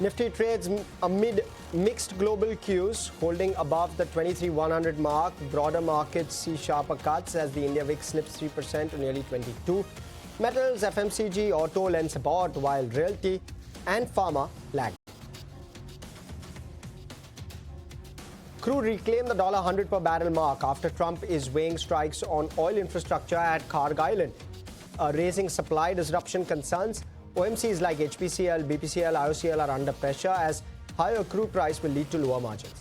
Nifty trades amid mixed global cues, holding above the 23,100 mark. Broader markets see sharper cuts as the India VIX slips 3% to nearly 22. Metals, FMCG, auto lend support, while realty and pharma lag. Crude reclaimed the $100 per barrel mark after Trump is weighing strikes on oil infrastructure at Kharg Island, raising supply disruption concerns. OMCs like HPCL, BPCL, IOCL are under pressure as higher crude price will lead to lower margins.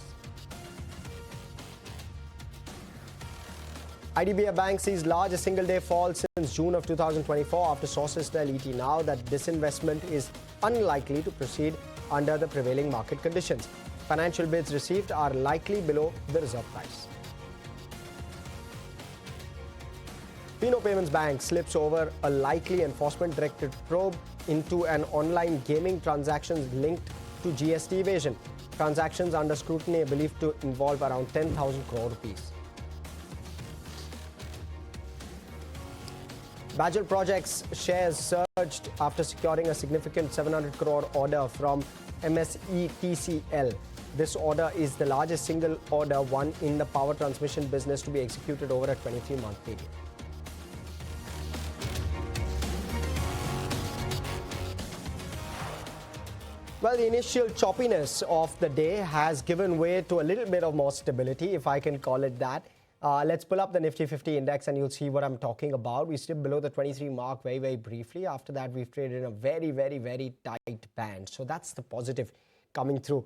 IDBI Bank sees largest single-day fall since June of 2024 after sources tell ET Now that disinvestment is unlikely to proceed under the prevailing market conditions. Financial bids received are likely below the reserve price. Fino Payments Bank slips over a likely enforcement-directed probe into an online gaming transactions linked to GST evasion. Transactions under scrutiny are believed to involve around 10,000 crore rupees. Bajaj Projects shares surged after securing a significant 700 crore order from MSETCL. This order is the largest single order won in the power transmission business to be executed over a 23-month period. Well, the initial choppiness of the day has given way to a little bit of more stability, if I can call it that. Let's pull up the Nifty 50 index and you'll see what I'm talking about. We still below the 23 mark very, very briefly. After that, we've traded in a very, very, very tight band. So that's the positive coming through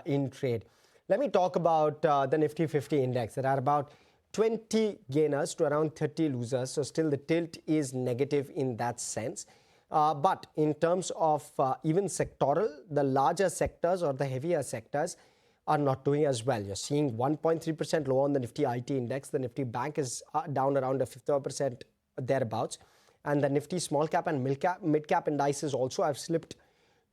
in trade. Let me talk about the Nifty 50 index. There are about 20 gainers to around 30 losers. So still the tilt is negative in that sense. But in terms of even sectoral, the larger sectors or the heavier sectors are not doing as well. You're seeing 1.3% lower on the Nifty IT index. The Nifty Bank is down around a fifth of a percent thereabouts. And the Nifty small cap and mid cap indices also have slipped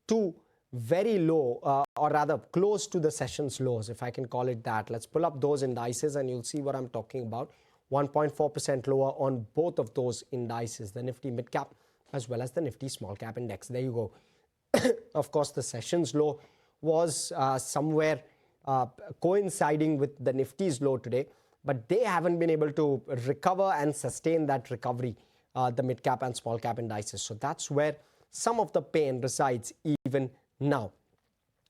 to very low or rather close to the session's lows, if I can call it that. Let's pull up those indices and you'll see what I'm talking about. 1.4% lower on both of those indices, the Nifty mid cap as well as the Nifty small cap index. There you go. Of course, the session's low was somewhere coinciding with the Nifty's low today, but they haven't been able to recover and sustain that recovery, the mid cap and small cap indices. So that's where some of the pain resides even now.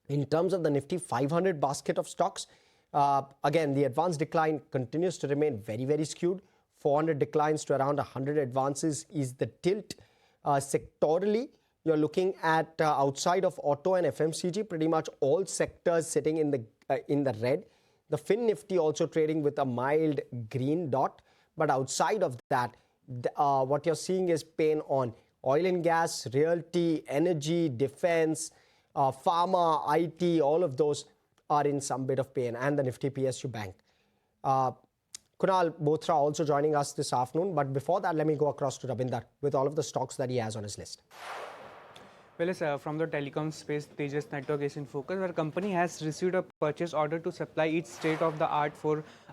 In terms of the Nifty 500 basket of stocks, again, the advance decline continues to remain very, very skewed. 400 declines to around 100 advances is the tilt. Sectorally, you're looking at outside of auto and FMCG, pretty much all sectors sitting in the red. The Fin Nifty also trading with a mild green dot. But outside of that, what you're seeing is pain on oil and gas, realty, energy, defense, pharma, IT, all of those are in some bit of pain, and the Nifty PSU Bank. Kunal Bothra also joining us this afternoon. But before that, let me go across to Rabinder with all of the stocks that he has on his list. Well, yes, from the telecom space, Tejas Network is in focus. Our company has received a purchase order to supply its state-of-the-art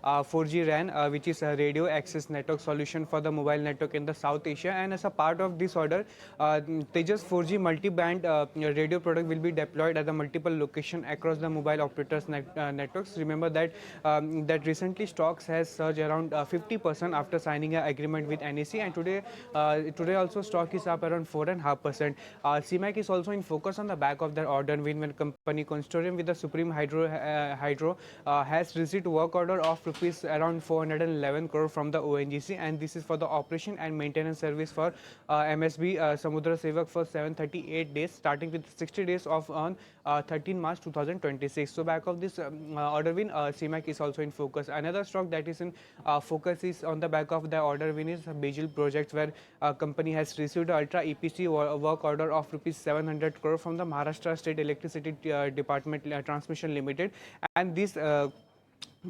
4G RAN, which is a radio access network solution for the mobile network in the South Asia. And as a part of this order, Tejas 4G multi-band radio product will be deployed at the multiple location across the mobile operators networks. Remember that that recently stocks has surged around 50% after signing an agreement with NEC, and today also stock is up around 4.5%. CMAC is also in focus on the back of their order win when company consortium with the Supreme Hydro has received work order of rupees around 411 crore from the ONGC, and this is for the operation and maintenance service for MSB Samudra Sevak for 738 days, starting with 60 days of on 13 March 2026. So back of this order win, CMAC is also in focus. Another stock that is in focus is on the back of the order win is Bejil Projects, where company has received Ultra EPC work order of rupees 700 crore from the Maharashtra State Electricity Department Transmission Limited, and this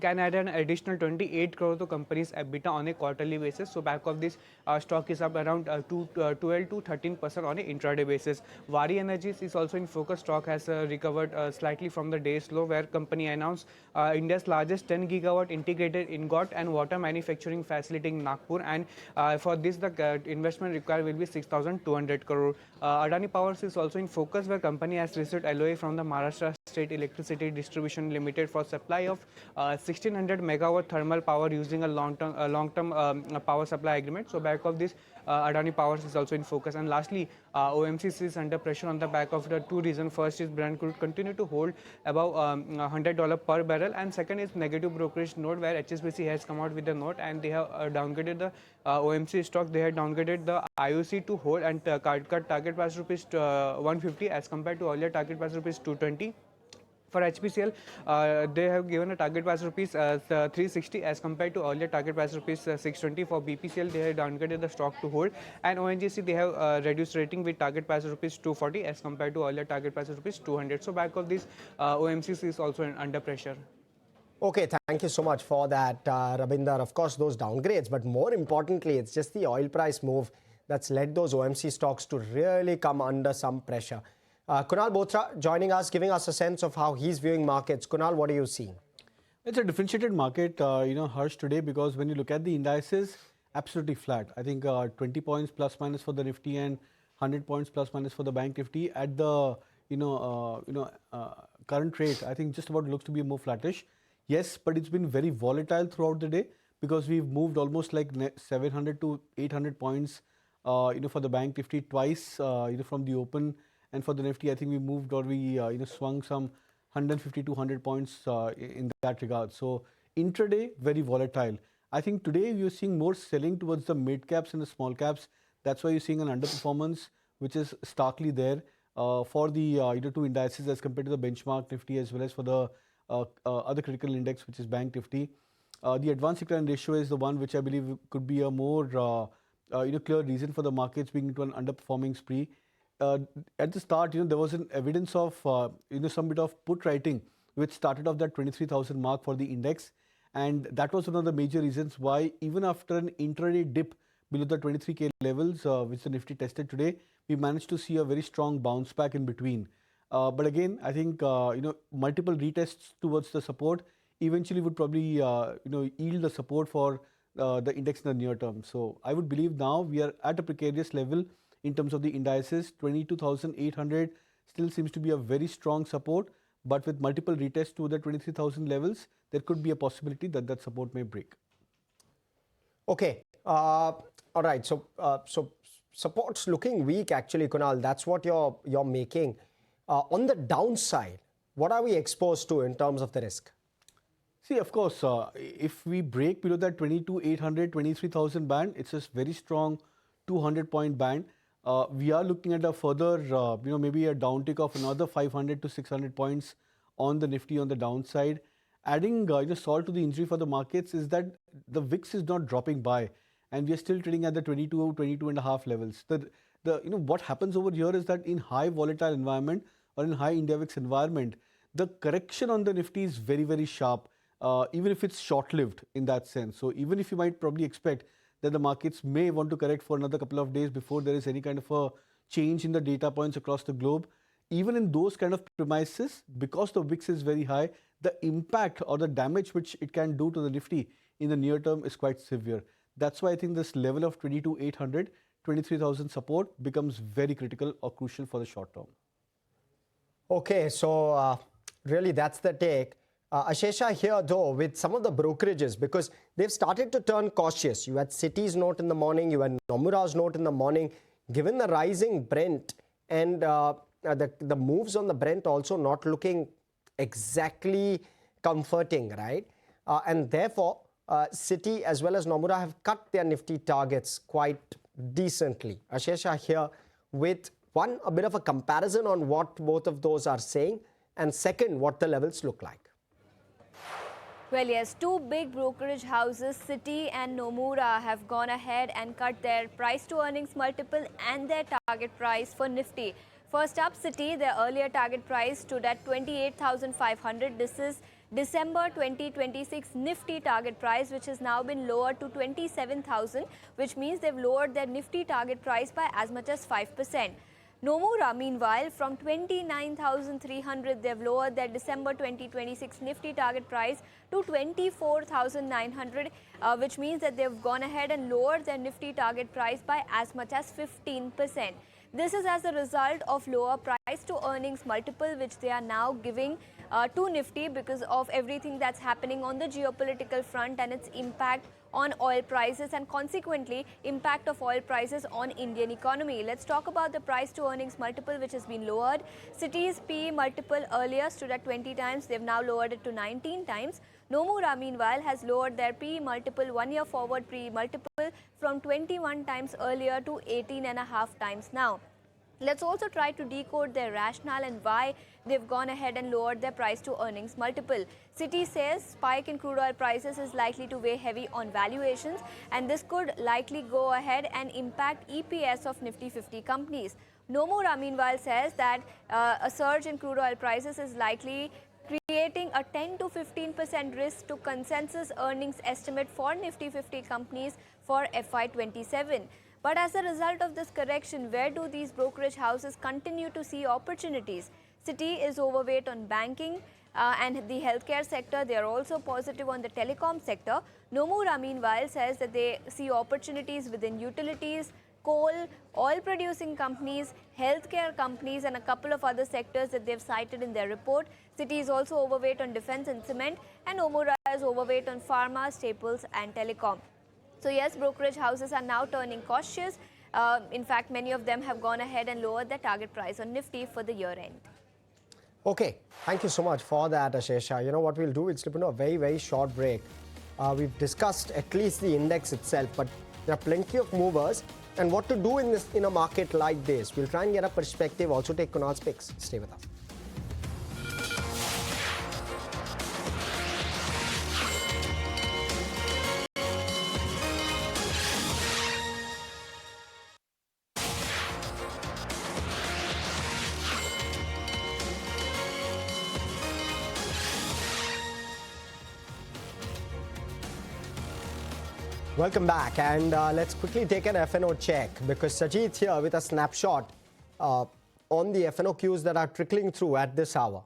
can add an additional 28 crore to company's EBITDA on a quarterly basis. So back of this, stock is up around 12 to 13% on a intraday basis. Vari Energies is also in focus. Stock has recovered slightly from the day's low, where company announced India's largest 10 gigawatt integrated ingot and water manufacturing facility in Nagpur, and for this the investment required will be 6,200 crore. Adani Powers is also in focus, where company has received LOA from the Maharashtra State Electricity Distribution Limited for supply of 1600 megawatt thermal power using a long-term power supply agreement. So back of this, Adani Powers is also in focus. And lastly, OMCC is under pressure on the back of the two reasons. First is Brent crude continue to hold above $100 per barrel, and second is negative brokerage note, where HSBC has come out with a note and they have downgraded the OMC stock. They had downgraded the IOC to hold and cut target price rupees 150 as compared to earlier target price rupees 220. For HPCL, they have given a target price rupees 360 as compared to earlier target price rupees 620. For BPCL, they have downgraded the stock to hold, and ONGC they have reduced rating with target price rupees 240 as compared to earlier target price rupees 200. So back of this, OMCC is also under pressure. Okay, thank you so much for that, Rabinder. Of course, those downgrades, but more importantly, it's just the oil price move that's led those OMC stocks to really come under some pressure. Kunal Bothra joining us, giving us a sense of how he's viewing markets. Kunal, what are you seeing? It's a differentiated market, Harsh, today, because when you look at the indices, absolutely flat. I think 20 points plus minus for the Nifty and 100 points plus minus for the Bank Nifty at the current rate. I think just about looks to be more flattish. Yes, but it's been very volatile throughout the day because we've moved almost like 700 to 800 points, for the Bank Nifty twice, from the open. And for the Nifty, I think we moved or we swung some 150 to 100 points in that regard. So intraday, very volatile. I think today you're seeing more selling towards the mid caps and the small caps. That's why you're seeing an underperformance, which is starkly there for the two indices as compared to the benchmark Nifty as well as for the other critical index, which is Bank Nifty. The advanced decline ratio is the one which I believe could be a more clear reason for the markets being into an underperforming spree. At the start, there was an evidence of some bit of put writing, which started off that 23,000 mark for the index, and that was one of the major reasons why even after an intraday dip below the 23k levels, which the Nifty tested today, we managed to see a very strong bounce back in between. But again, I think multiple retests towards the support eventually would probably yield the support for the index in the near term. So I would believe now we are at a precarious level. In terms of the indices, 22,800 still seems to be a very strong support, but with multiple retests to the 23,000 levels, there could be a possibility that that support may break. Okay, all right. So support's looking weak actually, Kunal. That's what you're making. On the downside, what are we exposed to in terms of the risk? See, of course, if we break below that 22,800, 23,000 band, it's a very strong 200-point band. We are looking at a further, maybe a downtick of another 500 to 600 points on the Nifty on the downside. Adding salt to the injury for the markets is that the VIX is not dropping by, and we are still trading at the 22 and a half levels. What happens over here is that in high volatile environment or in high India VIX environment, the correction on the Nifty is very, very sharp, even if it's short-lived in that sense. So even if you might probably expect that the markets may want to correct for another couple of days before there is any kind of a change in the data points across the globe. Even in those kind of premises, because the VIX is very high, the impact or the damage which it can do to the Nifty in the near term is quite severe. That's why I think this level of 22,800, 23,000 support becomes very critical or crucial for the short term. Okay, so really that's the take. Ashesha here though with some of the brokerages, because they've started to turn cautious. You had Citi's note in the morning, you had Nomura's note in the morning. Given the rising Brent and the moves on the Brent also not looking exactly comforting, right? And therefore, Citi as well as Nomura have cut their Nifty targets quite decently. Ashesha here with one, a bit of a comparison on what both of those are saying, and second, what the levels look like. Well, yes, two big brokerage houses, Citi and Nomura, have gone ahead and cut their price to earnings multiple and their target price for Nifty. First up, Citi, their earlier target price stood at 28,500. This is December 2026 Nifty target price, which has now been lowered to 27,000, which means they've lowered their Nifty target price by as much as 5%. Nomura, meanwhile, from 29,300, they've lowered their December 2026 Nifty target price to 24,900, which means that they've gone ahead and lowered their Nifty target price by as much as 15%. This is as a result of lower price to earnings multiple, which they are now giving to Nifty because of everything that's happening on the geopolitical front and its impact on oil prices and consequently impact of oil prices on Indian economy. Let's talk about the price to earnings multiple, which has been lowered. Citi's PE multiple earlier stood at 20 times. They've now lowered it to 19 times. Nomura, meanwhile, has lowered their PE multiple, 1 year forward PE multiple, from 21 times earlier to 18.5 times now. Let's also try to decode their rationale and why they've gone ahead and lowered their price to earnings multiple. Citi says spike in crude oil prices is likely to weigh heavy on valuations, and this could likely go ahead and impact EPS of Nifty 50 companies. Nomura, meanwhile, says that a surge in crude oil prices is likely creating a 10 to 15% risk to consensus earnings estimate for Nifty 50 companies for FY27. But as a result of this correction, where do these brokerage houses continue to see opportunities? Citi is overweight on banking and the healthcare sector. They are also positive on the telecom sector. Nomura, meanwhile, says that they see opportunities within utilities, coal, oil-producing companies, healthcare companies, and a couple of other sectors that they've cited in their report. Citi is also overweight on defense and cement, and Nomura is overweight on pharma, staples, and telecom. So yes, brokerage houses are now turning cautious. In fact, many of them have gone ahead and lowered their target price on Nifty for the year end. Okay, thank you so much for that, Ashesha. You know what we'll do? We'll slip into a very, very short break. We've discussed at least the index itself, but there are plenty of movers. And what to do in a market like this? We'll try and get a perspective, also take Kunal's picks. Stay with us. Welcome back, and let's quickly take an FNO check because Sajid here with a snapshot on the FNO cues that are trickling through at this hour.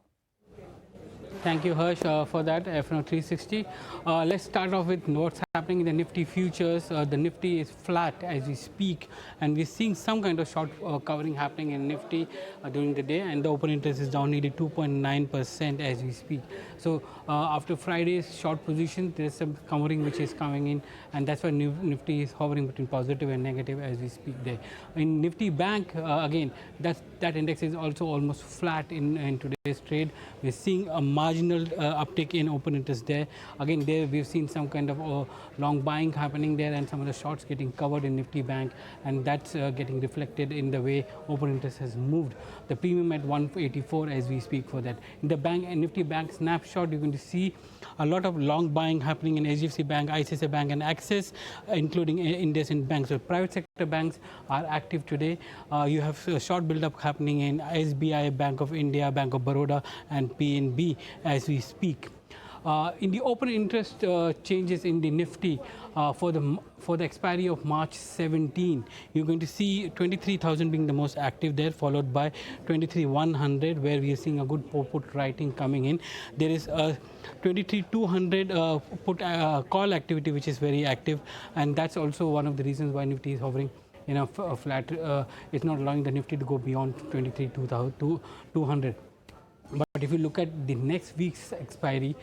Thank you, Harsh, for that FNO 360. Let's start off with what's happening in the Nifty futures. The Nifty is flat as we speak, and we're seeing some kind of short covering happening in Nifty during the day, and the open interest is down nearly 2.9% as we speak. So after Friday's short position, there's some covering which is coming in, and that's why Nifty is hovering between positive and negative as we speak there. In Nifty Bank, again, that index is also almost flat in today's trade. We're seeing a marginal uptick in open interest there. Again, there we've seen some kind of long buying happening there, and some of the shorts getting covered in Nifty Bank, and that's getting reflected in the way open interest has moved. The premium at 184 as we speak for that. In the bank and Nifty Bank snapshot, you're going to see a lot of long buying happening in HDFC Bank, ICICI Bank, and Axis, including IndusInd Bank. So private sector banks are active today. You have a short build-up happening in SBI, Bank of India, Bank of Baroda, and PNB as we speak. In the open interest changes in the Nifty for the expiry of March 17, you're going to see 23,000 being the most active there, followed by 23,100, where we are seeing a good put writing coming in. There is a 23,200 put call activity, which is very active, and that's also one of the reasons why Nifty is hovering in a flat. It's not allowing the Nifty to go beyond 23,200. But if you look at the next week's expiry,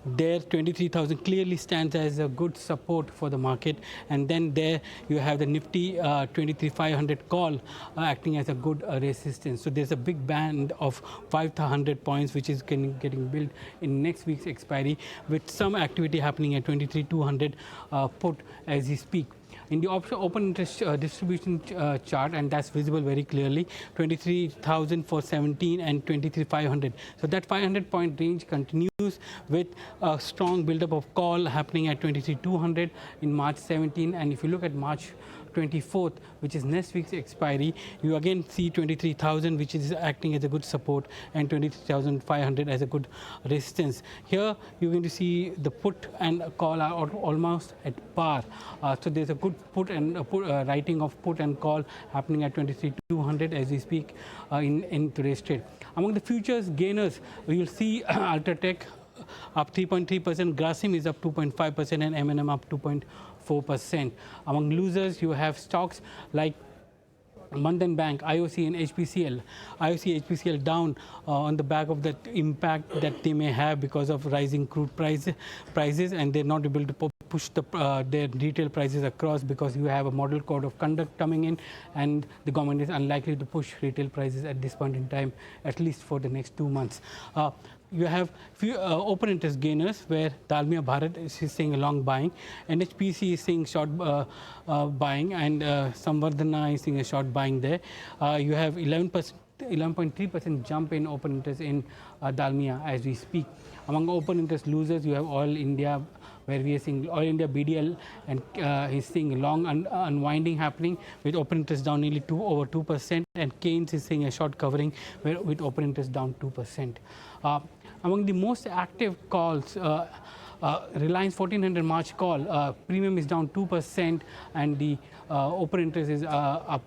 there 23,000 clearly stands as a good support for the market, and then there you have the Nifty 23,500 call acting as a good resistance. So there's a big band of 500 points which is getting built in next week's expiry, with some activity happening at 23,200 put as we speak. In the open interest distribution chart, and that's visible very clearly, 23,000 for 17 and 23,500. So that 500 point range continues with a strong buildup of call happening at 23,200 in March 17. And if you look at March 24th, which is next week's expiry, you again see 23,000, which is acting as a good support, and 23,500 as a good resistance. Here you're going to see the put and call are almost at par. So there's a good put and writing of put and call happening at 23,200 as we speak in today's trade. Among the futures gainers, you'll see Ultratech up 3.3%, Grasim is up 2.5%, and M&M up 2.4%. Among losers, you have stocks like Bandhan Bank, IOC and HPCL. IOC, HPCL down on the back of that impact that they may have because of rising crude prices, and they're not able to push their retail prices across because you have a model code of conduct coming in, and the government is unlikely to push retail prices at this point in time, at least for the next 2 months. You have few open interest gainers where Dalmia Bharat is seeing a long buying, NHPC is seeing short buying, and Samvardhana is seeing a short buying there. You have 11.3% jump in open interest in Dalmia as we speak. Among open interest losers, you have Oil India, where we are seeing Oil India BDL, and he's seeing a long unwinding happening with open interest down nearly over 2%, and Keynes is seeing a short covering with open interest down 2%. Among the most active calls, Reliance 1400 March call, premium is down 2%, and the open interest is up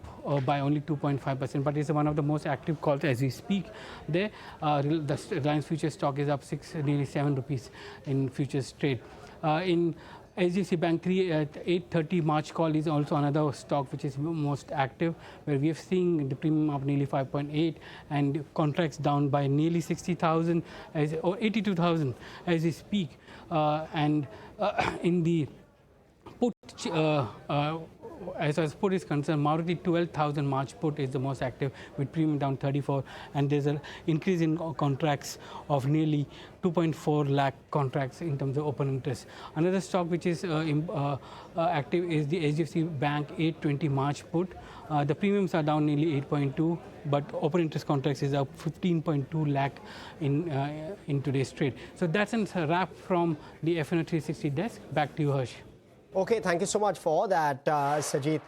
by only 2.5%, but it's one of the most active calls as we speak. There, the Reliance futures stock is up nearly 7 rupees in futures trade. In HDFC Bank 830 March call is also another stock which is most active, where we have seen the premium up nearly 5.8 and contracts down by nearly 60,000 or 82,000 as we speak. In the put, as put is concerned, Maruti 12,000 March put is the most active with premium down 34, and there's an increase in contracts of nearly 2.4 lakh contracts in terms of open interest. Another stock which is active is the HDFC Bank 820 March put. The premiums are down nearly 8.2, but open interest contracts is up 15.2 lakh in today's trade. So that's a wrap from the FNO 360 desk. Back to you, Harsh. Okay, thank you so much for that, Sajid.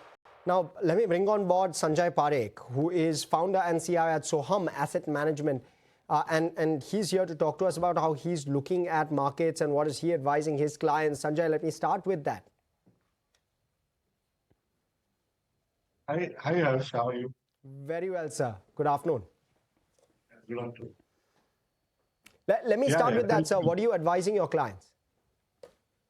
Now, let me bring on board Sanjay Parekh, who is founder and CIO at Soham Asset Management. And he's here to talk to us about how he's looking at markets and what is he advising his clients. Sanjay, let me start with that. Hi, Harsh. How are you? Very well, sir. Good afternoon. Good afternoon. Let me start with that, sir. What are you advising your clients?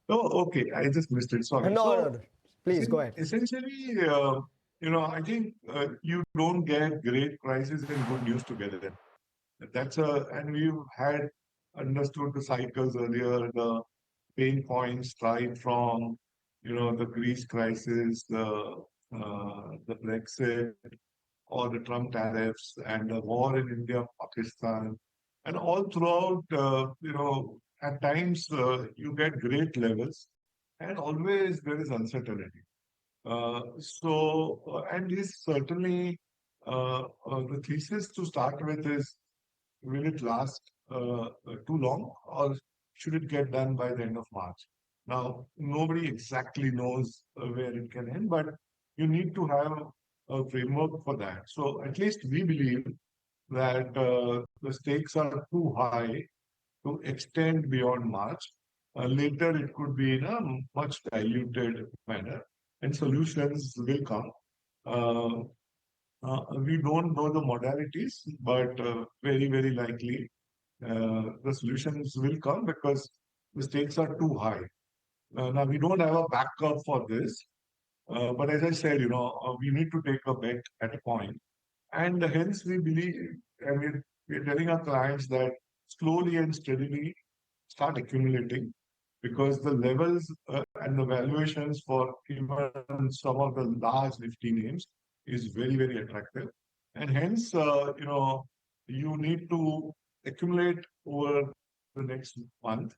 Oh, okay. I just missed it. Sorry. No. Please go ahead. Essentially, I think you don't get great prices and good news together. And we've had understood the cycles earlier, the pain points right from, the Greece crisis, the Brexit, or the Trump tariffs, and the war in India, Pakistan, and all throughout, at times you get great levels, and always there is uncertainty. And this certainly, the thesis to start with is, will it last too long, or should it get done by the end of March? Now, nobody exactly knows where it can end, but you need to have a framework for that. So at least we believe that the stakes are too high to extend beyond March. Later, it could be in a much diluted manner, and solutions will come. We don't know the modalities, but very, very likely the solutions will come because the stakes are too high. Now, we don't have a backup for this, but as I said, we need to take a bet at a point. And hence, we believe, we're telling our clients that slowly and steadily start accumulating, because the levels and the valuations for even some of the large Nifty names is very, very attractive. And hence, you need to accumulate over the next month,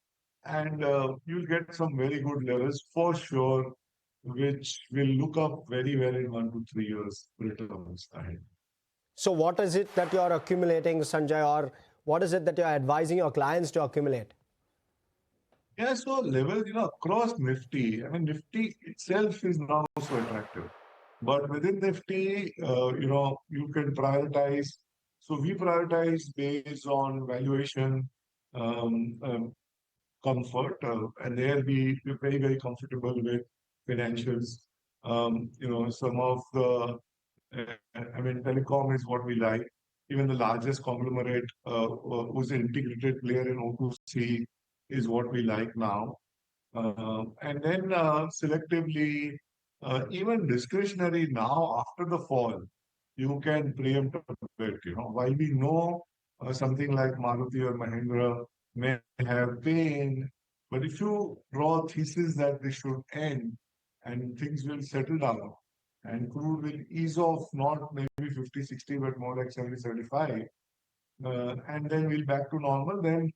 and you'll get some very good levels for sure, which will look up very well in 1 to 3 years returns ahead. So what is it that you're accumulating, Sanjay, or what is it that you're advising your clients to accumulate? Yeah, so levels, across Nifty, Nifty itself is now so attractive. But within Nifty, you can prioritize. So we prioritize based on valuation, um, um, comfort, and there we're very, very comfortable with financials. Some of the, telecom is what we like. Even the largest conglomerate, who's an integrated player in O2C, is what we like now. And then selectively, even discretionary now after the fall, you can preempt a bit. While we know something like Maruti or Mahindra may have pain, but if you draw a thesis that they should end and things will settle down and crude will ease off, not maybe 50, 60, but more like 70, 75, and then we'll back to normal, then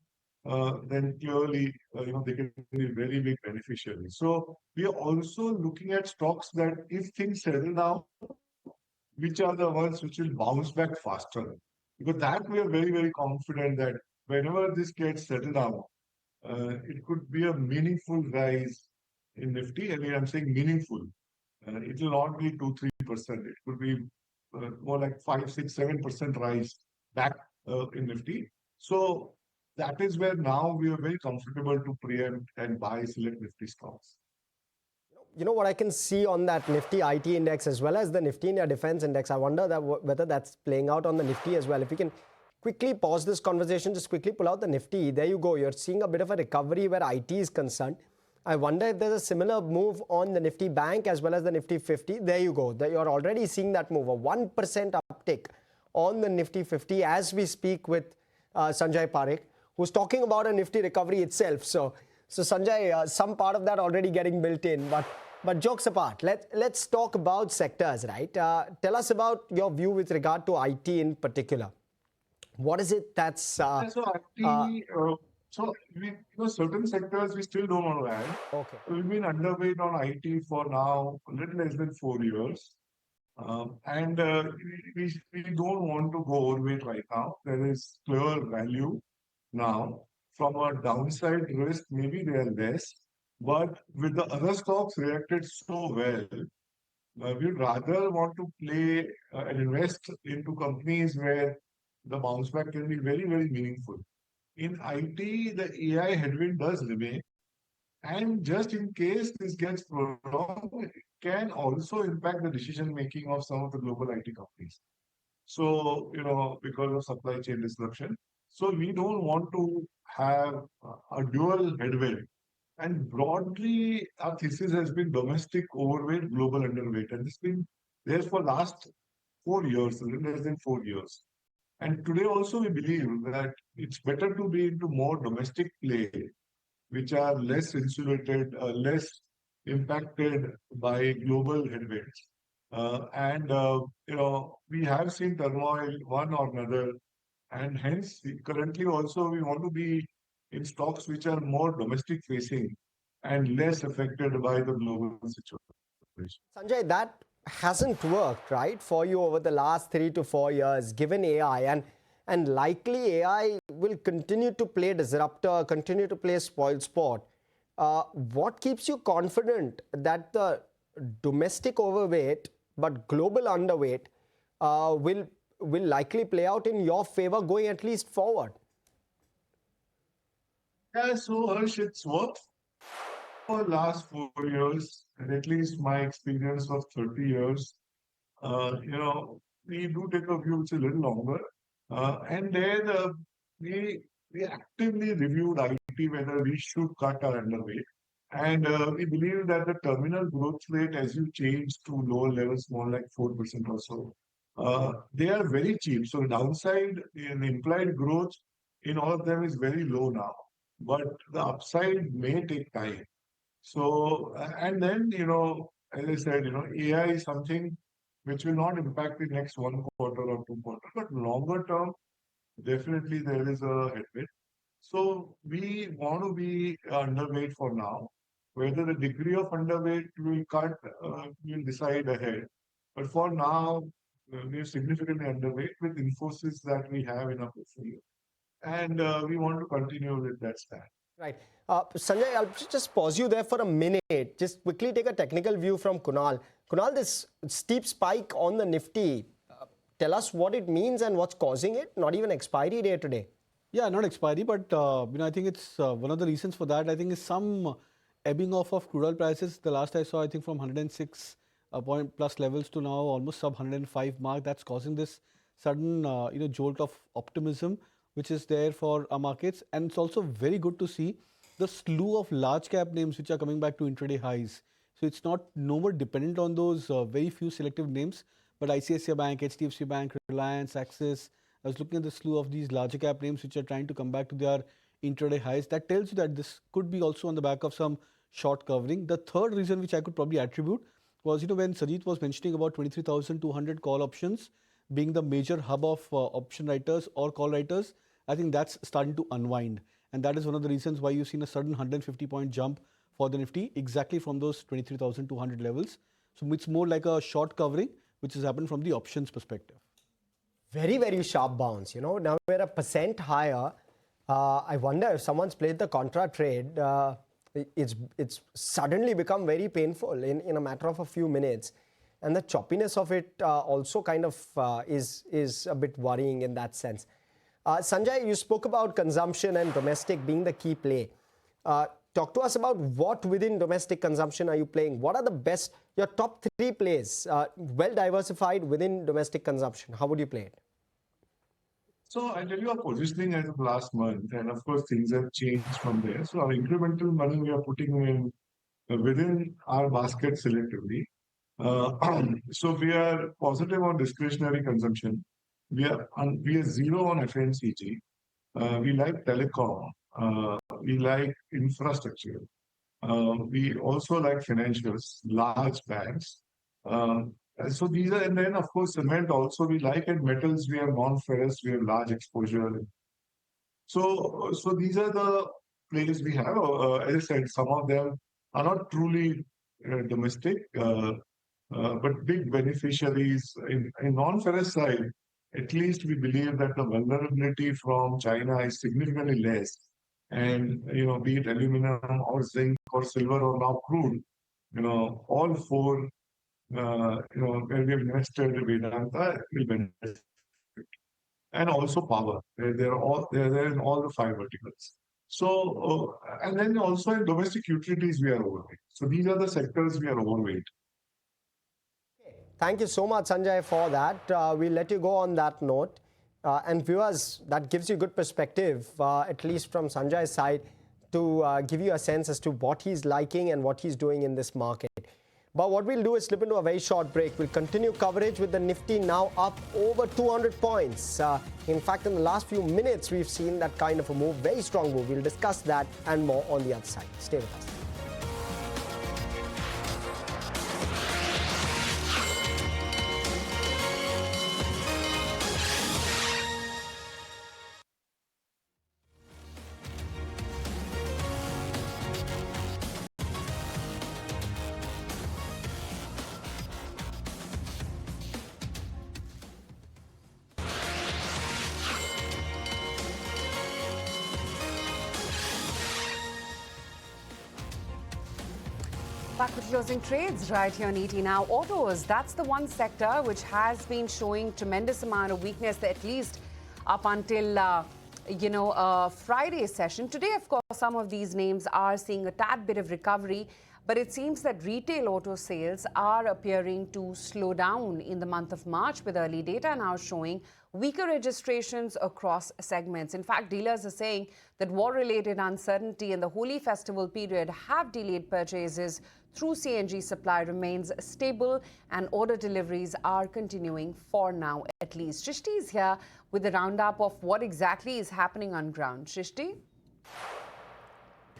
clearly, they can be very big beneficiaries. So we are also looking at stocks that if things settle down, which are the ones which will bounce back faster. Because that we are very, very confident that whenever this gets settled down, it could be a meaningful rise in Nifty. I mean, I'm saying meaningful. It will not be 2-3%. It could be more like 5-6-7% rise back in Nifty. So that is where now we are very comfortable to preempt and buy select Nifty stocks. You know what I can see on that Nifty IT index as well as the Nifty India Defense Index. I wonder that whether that's playing out on the Nifty as well. If we can quickly pause this conversation, just quickly pull out the Nifty. There you go. You're seeing a bit of a recovery where IT is concerned. I wonder if there's a similar move on the Nifty Bank as well as the Nifty 50. There you go. You're already seeing that move, a 1% uptick on the Nifty 50 as we speak with Sanjay Parekh, who's talking about a Nifty recovery itself. So Sanjay, some part of that already getting built in. But jokes apart, let's talk about sectors, right? Tell us about your view with regard to IT in particular. What is it that's... certain sectors we still don't want to add. Okay. We've been underweight on IT for now a little less than 4 years. And we don't want to go overweight right now. There is clear value now. From a downside risk, maybe they are less. But with the other stocks reacted so well, we'd rather want to play and invest into companies where the bounce back can be very, very meaningful. In IT, the AI headwind does remain. And just in case this gets prolonged, it can also impact the decision making of some of the global IT companies. So, because of supply chain disruption. So we don't want to have a dual headwind. And broadly, our thesis has been domestic overweight, global underweight. And it's been there for last 4 years, a little less than 4 years. And today also we believe that it's better to be into more domestic play, which are less insulated, less impacted by global headwinds. We have seen turmoil, one or another, and hence currently also we want to be in stocks which are more domestic facing and less affected by the global situation. Sanjay, that hasn't worked, right, for you over the last 3 to 4 years, given AI, and likely AI will continue to play disruptor, continue to play spoil sport. What keeps you confident that the domestic overweight but global underweight will likely play out in your favor going at least forward? Yeah, so Harsh, it's worked for the last 4 years, and at least my experience of 30 years. We do take a view which is a little longer. And then we actively reviewed IT whether we should cut our underweight. And we believe that the terminal growth rate, as you change to lower levels, more like 4% or so, they are very cheap. So the downside in implied growth in all of them is very low now. But the upside may take time. So, and then, as I said, AI is something which will not impact the next 1 quarter or 2 quarters, but longer term, definitely there is a headwind. So we want to be underweight for now. Whether the degree of underweight will cut, we'll decide ahead. But for now, we're significantly underweight with Infosys that we have in our portfolio. And we want to continue with that stand. Right. Sanjay, I'll just pause you there for a minute. Just quickly take a technical view from Kunal. Kunal, this steep spike on the Nifty, tell us what it means and what's causing it. Not even expiry day today. Yeah, not expiry, but I think it's one of the reasons for that. I think is some ebbing off of crude oil prices. The last I saw, I think from 106 point plus levels to now almost sub 105 mark. That's causing this sudden jolt of optimism which is there for our markets. And it's also very good to see the slew of large cap names which are coming back to intraday highs. So it's not no more dependent on those very few selective names, but ICICI Bank, HDFC Bank, Reliance, Axis. I was looking at the slew of these larger cap names which are trying to come back to their intraday highs. That tells you that this could be also on the back of some short covering. The third reason which I could probably attribute was, when Sajid was mentioning about 23,200 call options being the major hub of option writers or call writers, I think that's starting to unwind. And that is one of the reasons why you've seen a sudden 150 point jump for the Nifty exactly from those 23,200 levels. So it's more like a short covering which has happened from the options perspective. Very, very sharp bounce. Now we're a percent higher. I wonder if someone's played the contra trade. It's suddenly become very painful in a matter of a few minutes. And the choppiness of it also kind of is a bit worrying in that sense. Sanjay, you spoke about consumption and domestic being the key play. Talk to us about what within domestic consumption are you playing? What are the best, your top 3 plays, well diversified within domestic consumption? How would you play it? So I'll tell you our positioning as of last month, and of course things have changed from there. So our incremental money we are putting in within our basket selectively. So we are positive on discretionary consumption. We are zero on FMCG. We like telecom. We like infrastructure. We also like financials, large banks. So these are, and then of course cement also we like, and metals we have non-ferrous, we have large exposure. So these are the plays we have. As I said, some of them are not truly domestic, but big beneficiaries in non-ferrous side. At least we believe that the vulnerability from China is significantly less. And, be it aluminum or zinc or silver or now crude, all 4, where we have invested in Vedanta will benefit. And also power. They're there in all the 5 verticals. So, and then also in domestic utilities, we are overweight. So these are the sectors we are overweight. Thank you so much, Sanjay, for that. We'll let you go on that note. And viewers, that gives you good perspective, at least from Sanjay's side, to give you a sense as to what he's liking and what he's doing in this market. But what we'll do is slip into a very short break. We'll continue coverage with the Nifty now up over 200 points. In fact, in the last few minutes, we've seen that kind of a move, very strong move. We'll discuss that and more on the other side. Stay with us. Back with closing trades right here on ET Now. Autos, that's the one sector which has been showing tremendous amount of weakness, at least up until Friday's session. Today, of course, some of these names are seeing a tad bit of recovery, but it seems that retail auto sales are appearing to slow down in the month of March, with early data now showing weaker registrations across segments. In fact, dealers are saying that war-related uncertainty and the Holi festival period have delayed purchases through CNG supply remains stable, and order deliveries are continuing for now at least. Shrishti is here with a roundup of what exactly is happening on ground. Shrishti?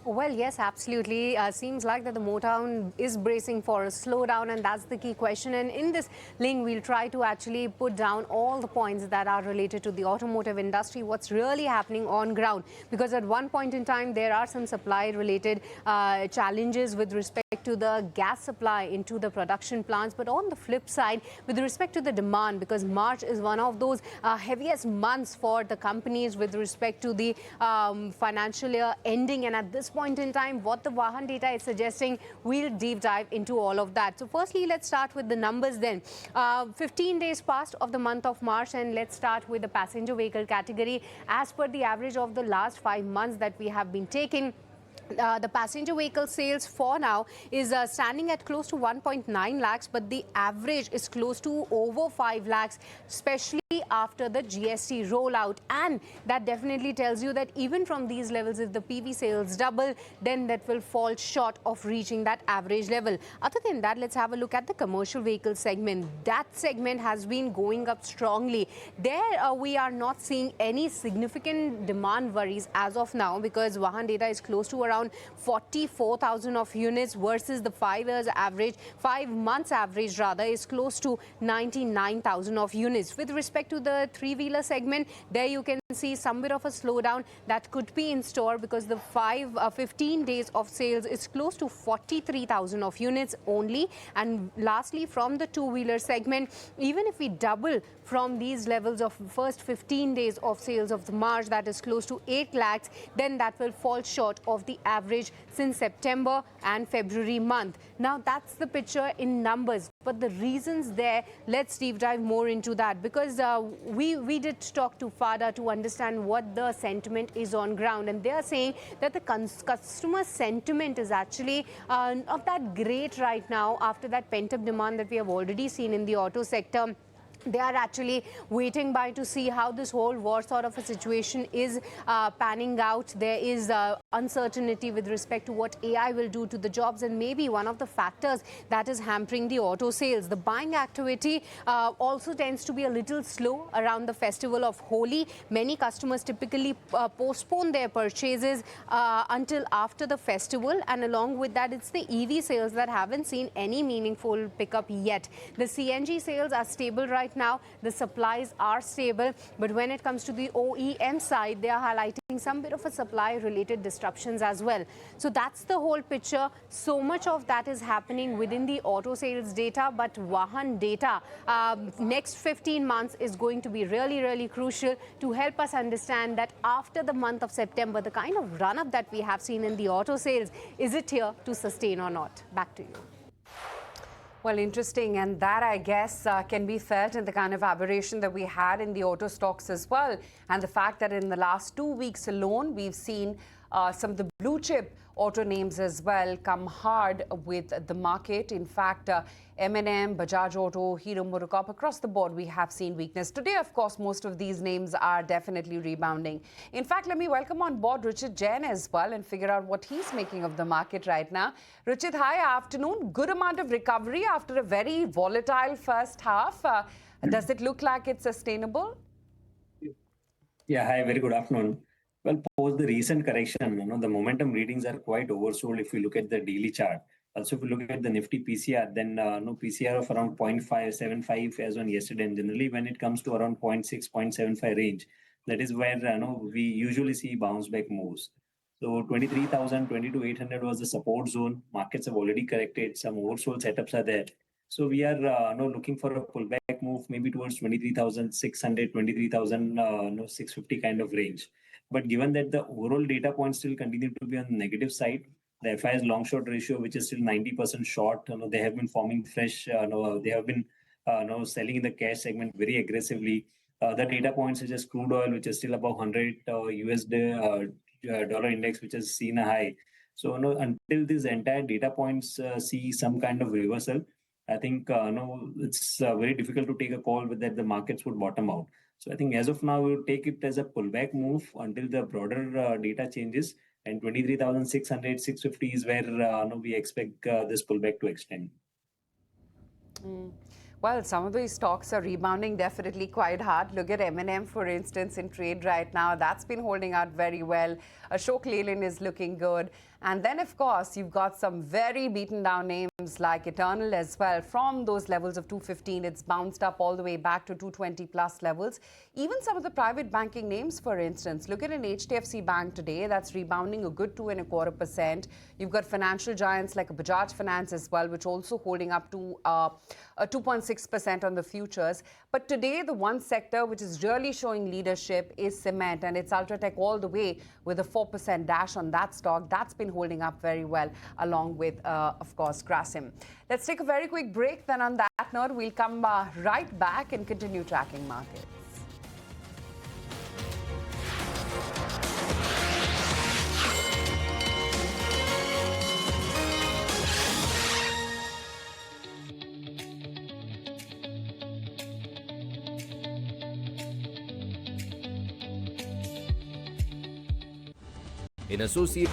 Well, yes, absolutely. Seems like that the Motown is bracing for a slowdown, and that's the key question. And in this link, we'll try to actually put down all the points that are related to the automotive industry, what's really happening on ground. Because at one point in time, there are some supply-related challenges with respect respect to the gas supply into the production plants. But on the flip side, with respect to the demand, because March is one of those heaviest months for the companies with respect to the financial year ending. And at this point in time, what the Vahan data is suggesting, we'll deep dive into all of that. So firstly, let's start with the numbers then. 15 days past of the month of March, and let's start with the passenger vehicle category. As per the average of the last 5 months that we have been taking, the passenger vehicle sales for now is standing at close to 1.9 lakhs, but the average is close to over 5 lakhs, especially after the GST rollout. And that definitely tells you that even from these levels, if the PV sales double, then that will fall short of reaching that average level. Other than that, let's have a look at the commercial vehicle segment. That segment has been going up strongly. There we are not seeing any significant demand worries as of now, because Vahan data is close to around 44,000 of units versus the 5 months average rather is close to 99,000 of units. With respect to the three-wheeler segment, there you can see some bit of a slowdown that could be in store, because the 15 days of sales is close to 43,000 of units only. And lastly, from the two-wheeler segment, even if we double from these levels of first 15 days of sales of the March, that is close to 8 lakhs, then that will fall short of the average since September and February month. Now that's the picture in numbers, but the reasons there, let's deep dive more into that, because we did talk to FADA to understand what the sentiment is on ground, and they are saying that the customer sentiment is actually not that great right now after that pent-up demand that we have already seen in the auto sector. They are actually waiting by to see how this whole war sort of a situation is panning out. There is uncertainty with respect to what AI will do to the jobs, and maybe one of the factors that is hampering the auto sales. The buying activity also tends to be a little slow around the festival of Holi. Many customers typically postpone their purchases until after the festival, and along with that, it's the EV sales that haven't seen any meaningful pickup yet. The CNG sales are stable right now. The supplies are stable, but when it comes to the OEM side, they are highlighting some bit of a supply related disruptions as well. So that's the whole picture. So much of that is happening within the auto sales data, but Vahan data next 15 months is going to be really crucial to help us understand that after the month of September, the kind of run up that we have seen in the auto sales, is it here to sustain or not? Back to you. Well, interesting, and that, I guess, can be felt in the kind of aberration that we had in the auto stocks as well. And the fact that in the last 2 weeks alone, we've seen some of the blue chip auto names as well come hard with the market. In fact, M&M, Bajaj Auto, Hero MotoCorp, across the board, we have seen weakness. Today, of course, most of these names are definitely rebounding. In fact, let me welcome on board Richard Jain as well and figure out what he's making of the market right now. Richard, hi, afternoon. Good amount of recovery after a very volatile first half. Does it look like it's sustainable? Yeah, hi, very good afternoon. Well, post the recent correction, the momentum readings are quite oversold if you look at the daily chart. Also, if you look at the Nifty PCR, then PCR of around 0.575 as on yesterday. And generally, when it comes to around 0.6, 0.75 range, that is where we usually see bounce back moves. So 23,000, 22,800 was the support zone. Markets have already corrected. Some oversold setups are there. So we are looking for a pullback move, maybe towards 23,600, 23,650 kind of range. But given that the overall data points still continue to be on the negative side, the FI's long-short ratio, which is still 90% short, they have been forming fresh, they have been selling in the cash segment very aggressively. The data points such as crude oil, which is still above 100 US dollar index, which has seen a high. So until these entire data points see some kind of reversal, I think it's very difficult to take a call with that the markets would bottom out. So I think as of now, we will take it as a pullback move until the broader data changes, and 23,600, 650 is where we expect this pullback to extend. Well, some of these stocks are rebounding definitely quite hard. Look at M&M, for instance, in trade right now. That's been holding out very well. Ashok Leyland is looking good. And then, of course, you've got some very beaten down names like Eternal as well. From those levels of 215, it's bounced up all the way back to 220 plus levels. Even some of the private banking names, for instance, look at an HDFC Bank today that's rebounding a good 2.25%. You've got financial giants like a Bajaj Finance as well, which also holding up to a 2.6% on the futures. But today, the one sector which is really showing leadership is cement, and it's Ultratech all the way with a 4% dash on that stock. That's been holding up very well, along with, of course, Grasim. Let's take a very quick break. Then on that note, we'll come right back and continue tracking markets. In associate.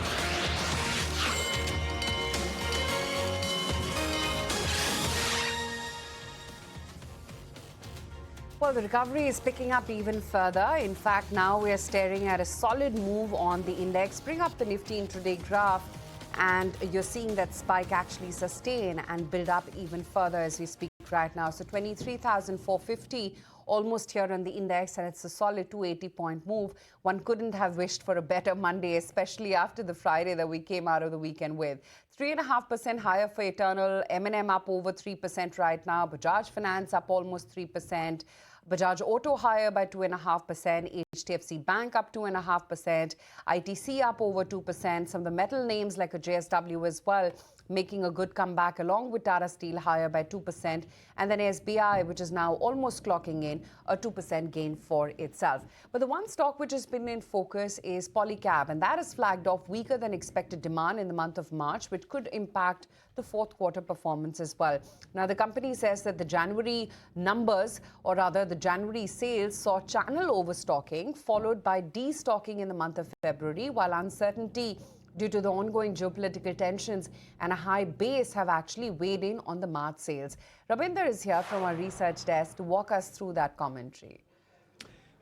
Well, the recovery is picking up even further. In fact, now we are staring at a solid move on the index. Bring up the Nifty intraday graph, and you're seeing that spike actually sustain and build up even further as we speak right now. So 23,450 almost here on the index, and it's a solid 280-point move. One couldn't have wished for a better Monday, especially after the Friday that we came out of the weekend with. 3.5% higher for Eternal, M&M up over 3% right now, Bajaj Finance up almost 3%, Bajaj Auto higher by 2.5%, HDFC Bank up 2.5%, ITC up over 2%, some of the metal names like a JSW as well making a good comeback, along with Tata Steel higher by 2%, and then SBI, which is now almost clocking in a 2% gain for itself. But the one stock which has been in focus is Polycab, and that has flagged off weaker than expected demand in the month of March, which could impact the fourth quarter performance as well. Now, the company says that the January numbers, or rather the January sales, saw channel overstocking, followed by destocking in the month of February, while uncertainty due to the ongoing geopolitical tensions and a high base have actually weighed in on the March sales. Rabinder is here from our research desk to walk us through that commentary.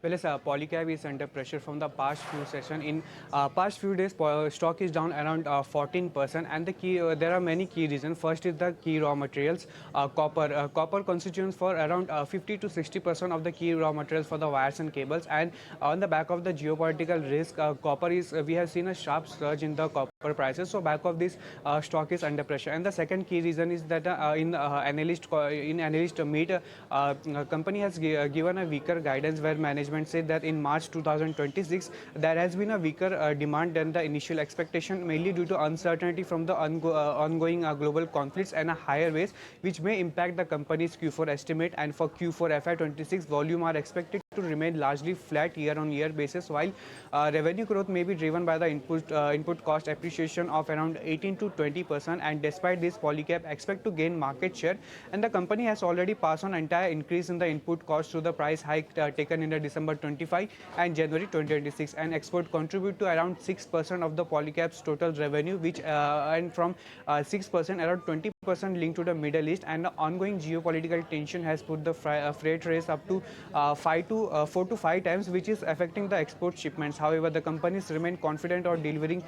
Well, yes, Polycab is under pressure from the past few sessions. In past few days, stock is down around 14%, and the key there are many key reasons. First is the key raw materials, copper. Copper constitutes for around 50 to 60% of the key raw materials for the wires and cables. And on the back of the geopolitical risk, copper is we have seen a sharp surge in the copper prices. So back of this, stock is under pressure. And the second key reason is that in analyst meet, company has given a weaker guidance where management said that in March 2026 there has been a weaker demand than the initial expectation, mainly due to uncertainty from the ongoing global conflicts and a higher base, which may impact the company's Q4 estimate. And for Q4 FY26, volume are expected to remain largely flat year-on-year basis, while revenue growth may be driven by the input cost appreciation of around 18 to 20%. And despite this, Polycab expect to gain market share, and the company has already passed on entire increase in the input cost through the price hike taken in the December 25 and January 2026, and export contribute to around 6% of the Polycab's total revenue, which and from 6% around 20% linked to the Middle East, and the ongoing geopolitical tension has put the freight rates up to 4 to 5 times, which is affecting the export shipments. However, the companies remain confident of delivering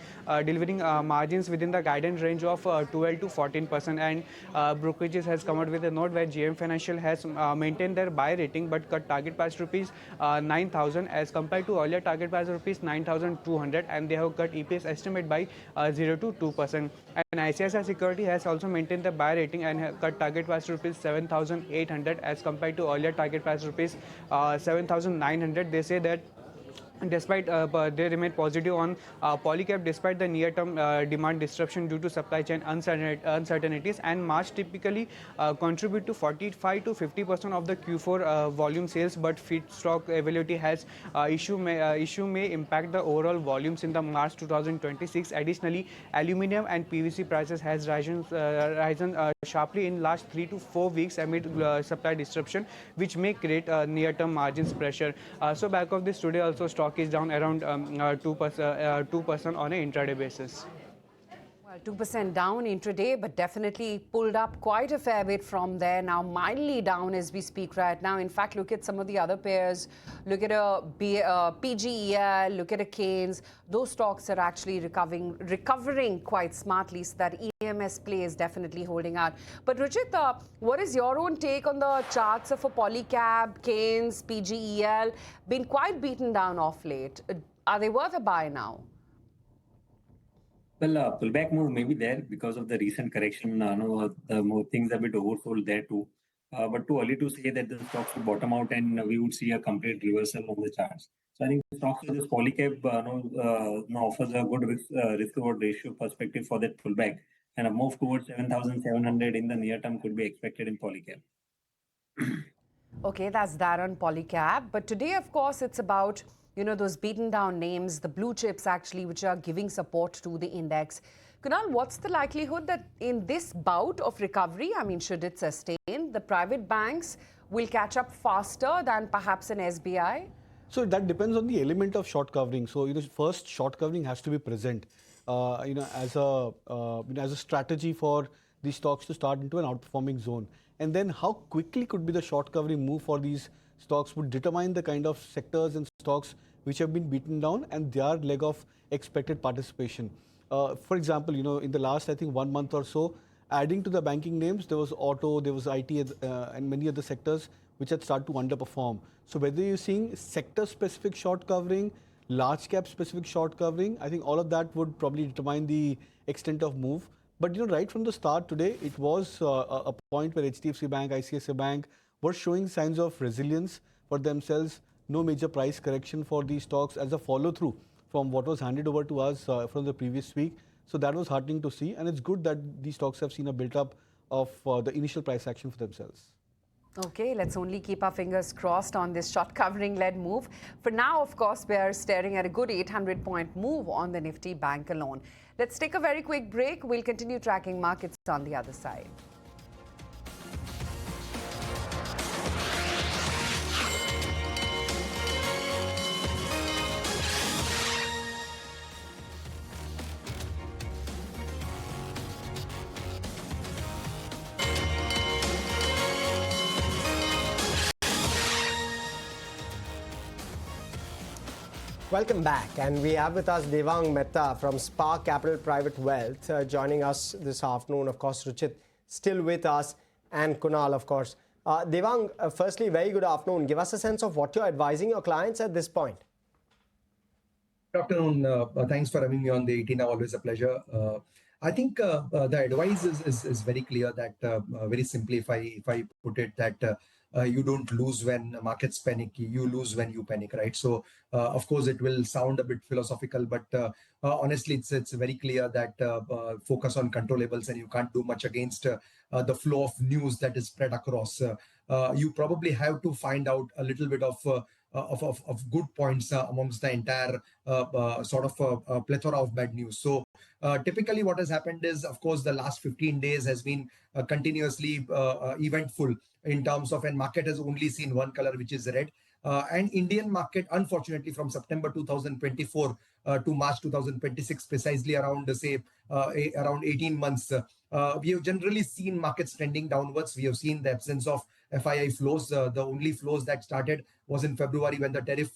margins within the guidance range of 12 to 14%. And Brokerage has come out with a note where JM Financial has maintained their buy rating but cut target price rupees 9,000 as compared to earlier target price rupees 9,200, and they have cut EPS estimate by 0 to 2%. And ICICI Security has also maintained the buy rating and cut target price rupees 7,800 as compared to earlier target price rupees 7,900. They say that despite they remain positive on Polycab despite the near-term demand disruption due to supply chain uncertainties, and March typically contribute to 45 to 50% of the Q4 volume sales, but feedstock availability has issue may impact the overall volumes in the March 2026. Additionally, aluminium and PVC prices has risen sharply in last 3 to 4 weeks amid supply disruption, which may create near-term margins pressure. So back of this, today also stock is down around 2% on an intraday basis. 2% down intraday, but definitely pulled up quite a fair bit from there. Now mildly down as we speak right now. In fact, look at some of the other pairs. Look at a PGEL, look at a Keynes. Those stocks are actually recovering quite smartly. So that EMS play is definitely holding out. But Ruchit, what is your own take on the charts of a Polycab, Keynes, PGEL? Been quite beaten down off late. Are they worth a buy now? Well, pullback move may be there because of the recent correction. The more things have been oversold there too. But too early to say that the stocks will bottom out and we would see a complete reversal on the charts. So I think stocks with this Polycab offers a good risk-reward ratio perspective for that pullback. And a move towards 7,700 in the near term could be expected in Polycab. Okay, that's that on Polycab. But today, of course, it's about those beaten down names, the blue chips actually, which are giving support to the index. Kunal, what's the likelihood that in this bout of recovery, I mean, should it sustain, the private banks will catch up faster than perhaps an SBI? So that depends on the element of short covering. So, first short covering has to be present, as a strategy for these stocks to start into an outperforming zone. And then how quickly could be the short covering move for these stocks would determine the kind of sectors and stocks which have been beaten down and their leg of expected participation. For example, in the last, I think, 1 month or so, adding to the banking names, there was auto, there was IT and many other sectors which had started to underperform. So whether you're seeing sector-specific short covering, large cap specific short covering, I think all of that would probably determine the extent of move. But right from the start today, it was a point where HDFC Bank, ICICI Bank were showing signs of resilience for themselves. No major price correction for these stocks as a follow-through from what was handed over to us from the previous week. So that was heartening to see, and it's good that these stocks have seen a build-up of the initial price action for themselves. Okay, let's only keep our fingers crossed on this short covering-led move. For now, of course, we are staring at a good 800-point move on the Nifty Bank alone. Let's take a very quick break. We'll continue tracking markets on the other side. Welcome back, and we have with us Devang Mehta from Spark Capital Private Wealth joining us this afternoon. Of course, Ruchit still with us, and Kunal, of course. Devang, firstly, very good afternoon. Give us a sense of what you're advising your clients at this point. Good afternoon. Thanks for having me on the 18 hour. Always a pleasure. I think the advice is very clear that very simply, if I put it, that you don't lose when markets panic, you lose when you panic, right? So of course it will sound a bit philosophical, but honestly it's very clear that focus on controllables, and you can't do much against the flow of news that is spread across. You probably have to find out a little bit of good points amongst the entire sort of plethora of bad news. So typically what has happened is, of course, the last 15 days has been continuously eventful in terms of, and market has only seen one color, which is red. And Indian market, unfortunately, from September 2024 to March 2026, precisely around, say, around 18 months, we have generally seen markets trending downwards. We have seen the absence of FII flows. The only flows that started was in February when the tariff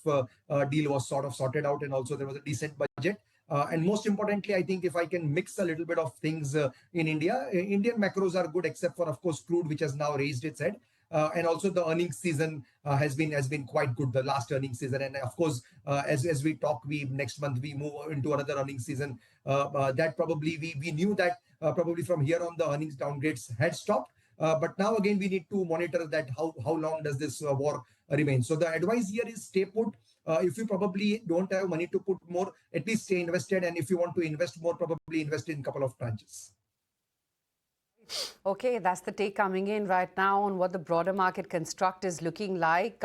deal was sort of sorted out, and also there was a decent budget. And most importantly, I think if I can mix a little bit of things in India, Indian macros are good, except for, of course, crude, which has now raised its head. And also the earnings season has been quite good, the last earnings season. And of course, as we talk, next month we move into another earnings season. That probably we knew that probably from here on the earnings downgrades had stopped. But now again, we need to monitor that how long does this war remain. So the advice here is stay put. If you probably don't have money to put more, at least stay invested. And if you want to invest more, probably invest in a couple of tranches. Okay, that's the take coming in right now on what the broader market construct is looking like.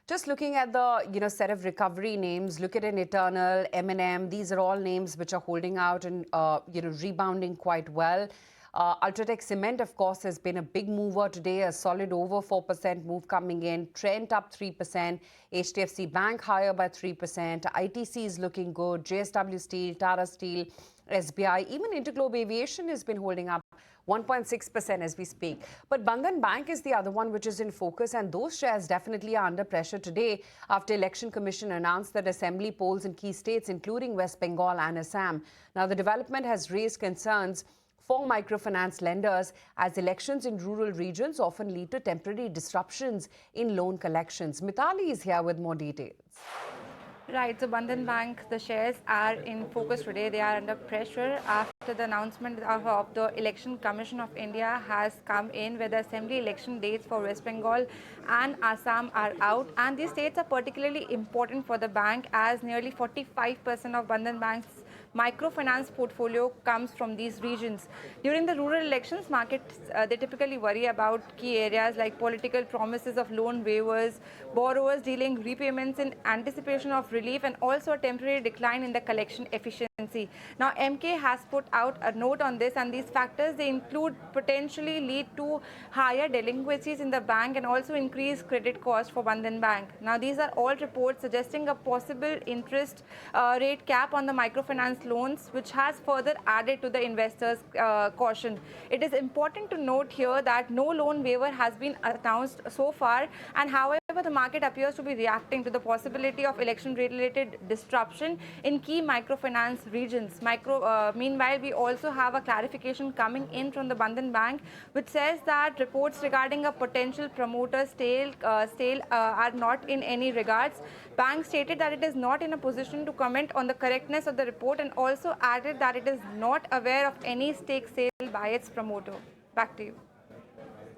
Just looking at the set of recovery names, look at an Eternal, M&M. These are all names which are holding out and rebounding quite well. Ultratech Cement, of course, has been a big mover today, a solid over 4% move coming in. Trent up 3%, HDFC Bank higher by 3%. ITC is looking good, JSW Steel, Tata Steel, SBI, even Interglobe Aviation has been holding up 1.6% as we speak. But Bandhan Bank is the other one which is in focus, and those shares definitely are under pressure today after Election Commission announced that assembly polls in key states, including West Bengal and Assam. Now, the development has raised concerns for microfinance lenders as elections in rural regions often lead to temporary disruptions in loan collections. Mithali is here with more details. Right, so Bandhan Bank, the shares are in focus today. They are under pressure after the announcement of the Election Commission of India has come in, where the assembly election dates for West Bengal and Assam are out. And these states are particularly important for the bank, as nearly 45% of Bandhan Bank's microfinance portfolio comes from these regions. During the rural elections, markets, they typically worry about key areas like political promises of loan waivers, borrowers dealing repayments in anticipation of relief, and also a temporary decline in the collection efficiency. Now, MK has put out a note on this, and these factors, they include potentially lead to higher delinquencies in the bank and also increased credit cost for Bandhan Bank. Now, these are all reports suggesting a possible interest rate cap on the microfinance loans, which has further added to the investors' caution. It is important to note here that no loan waiver has been announced so far, and however, the market appears to be reacting to the possibility of election-related disruption in key microfinance regions. Meanwhile, we also have a clarification coming in from the Bandhan Bank, which says that reports regarding a potential promoter sale are not in any regards. Bank stated that it is not in a position to comment on the correctness of the report, and also added that it is not aware of any stake sale by its promoter. Back to you.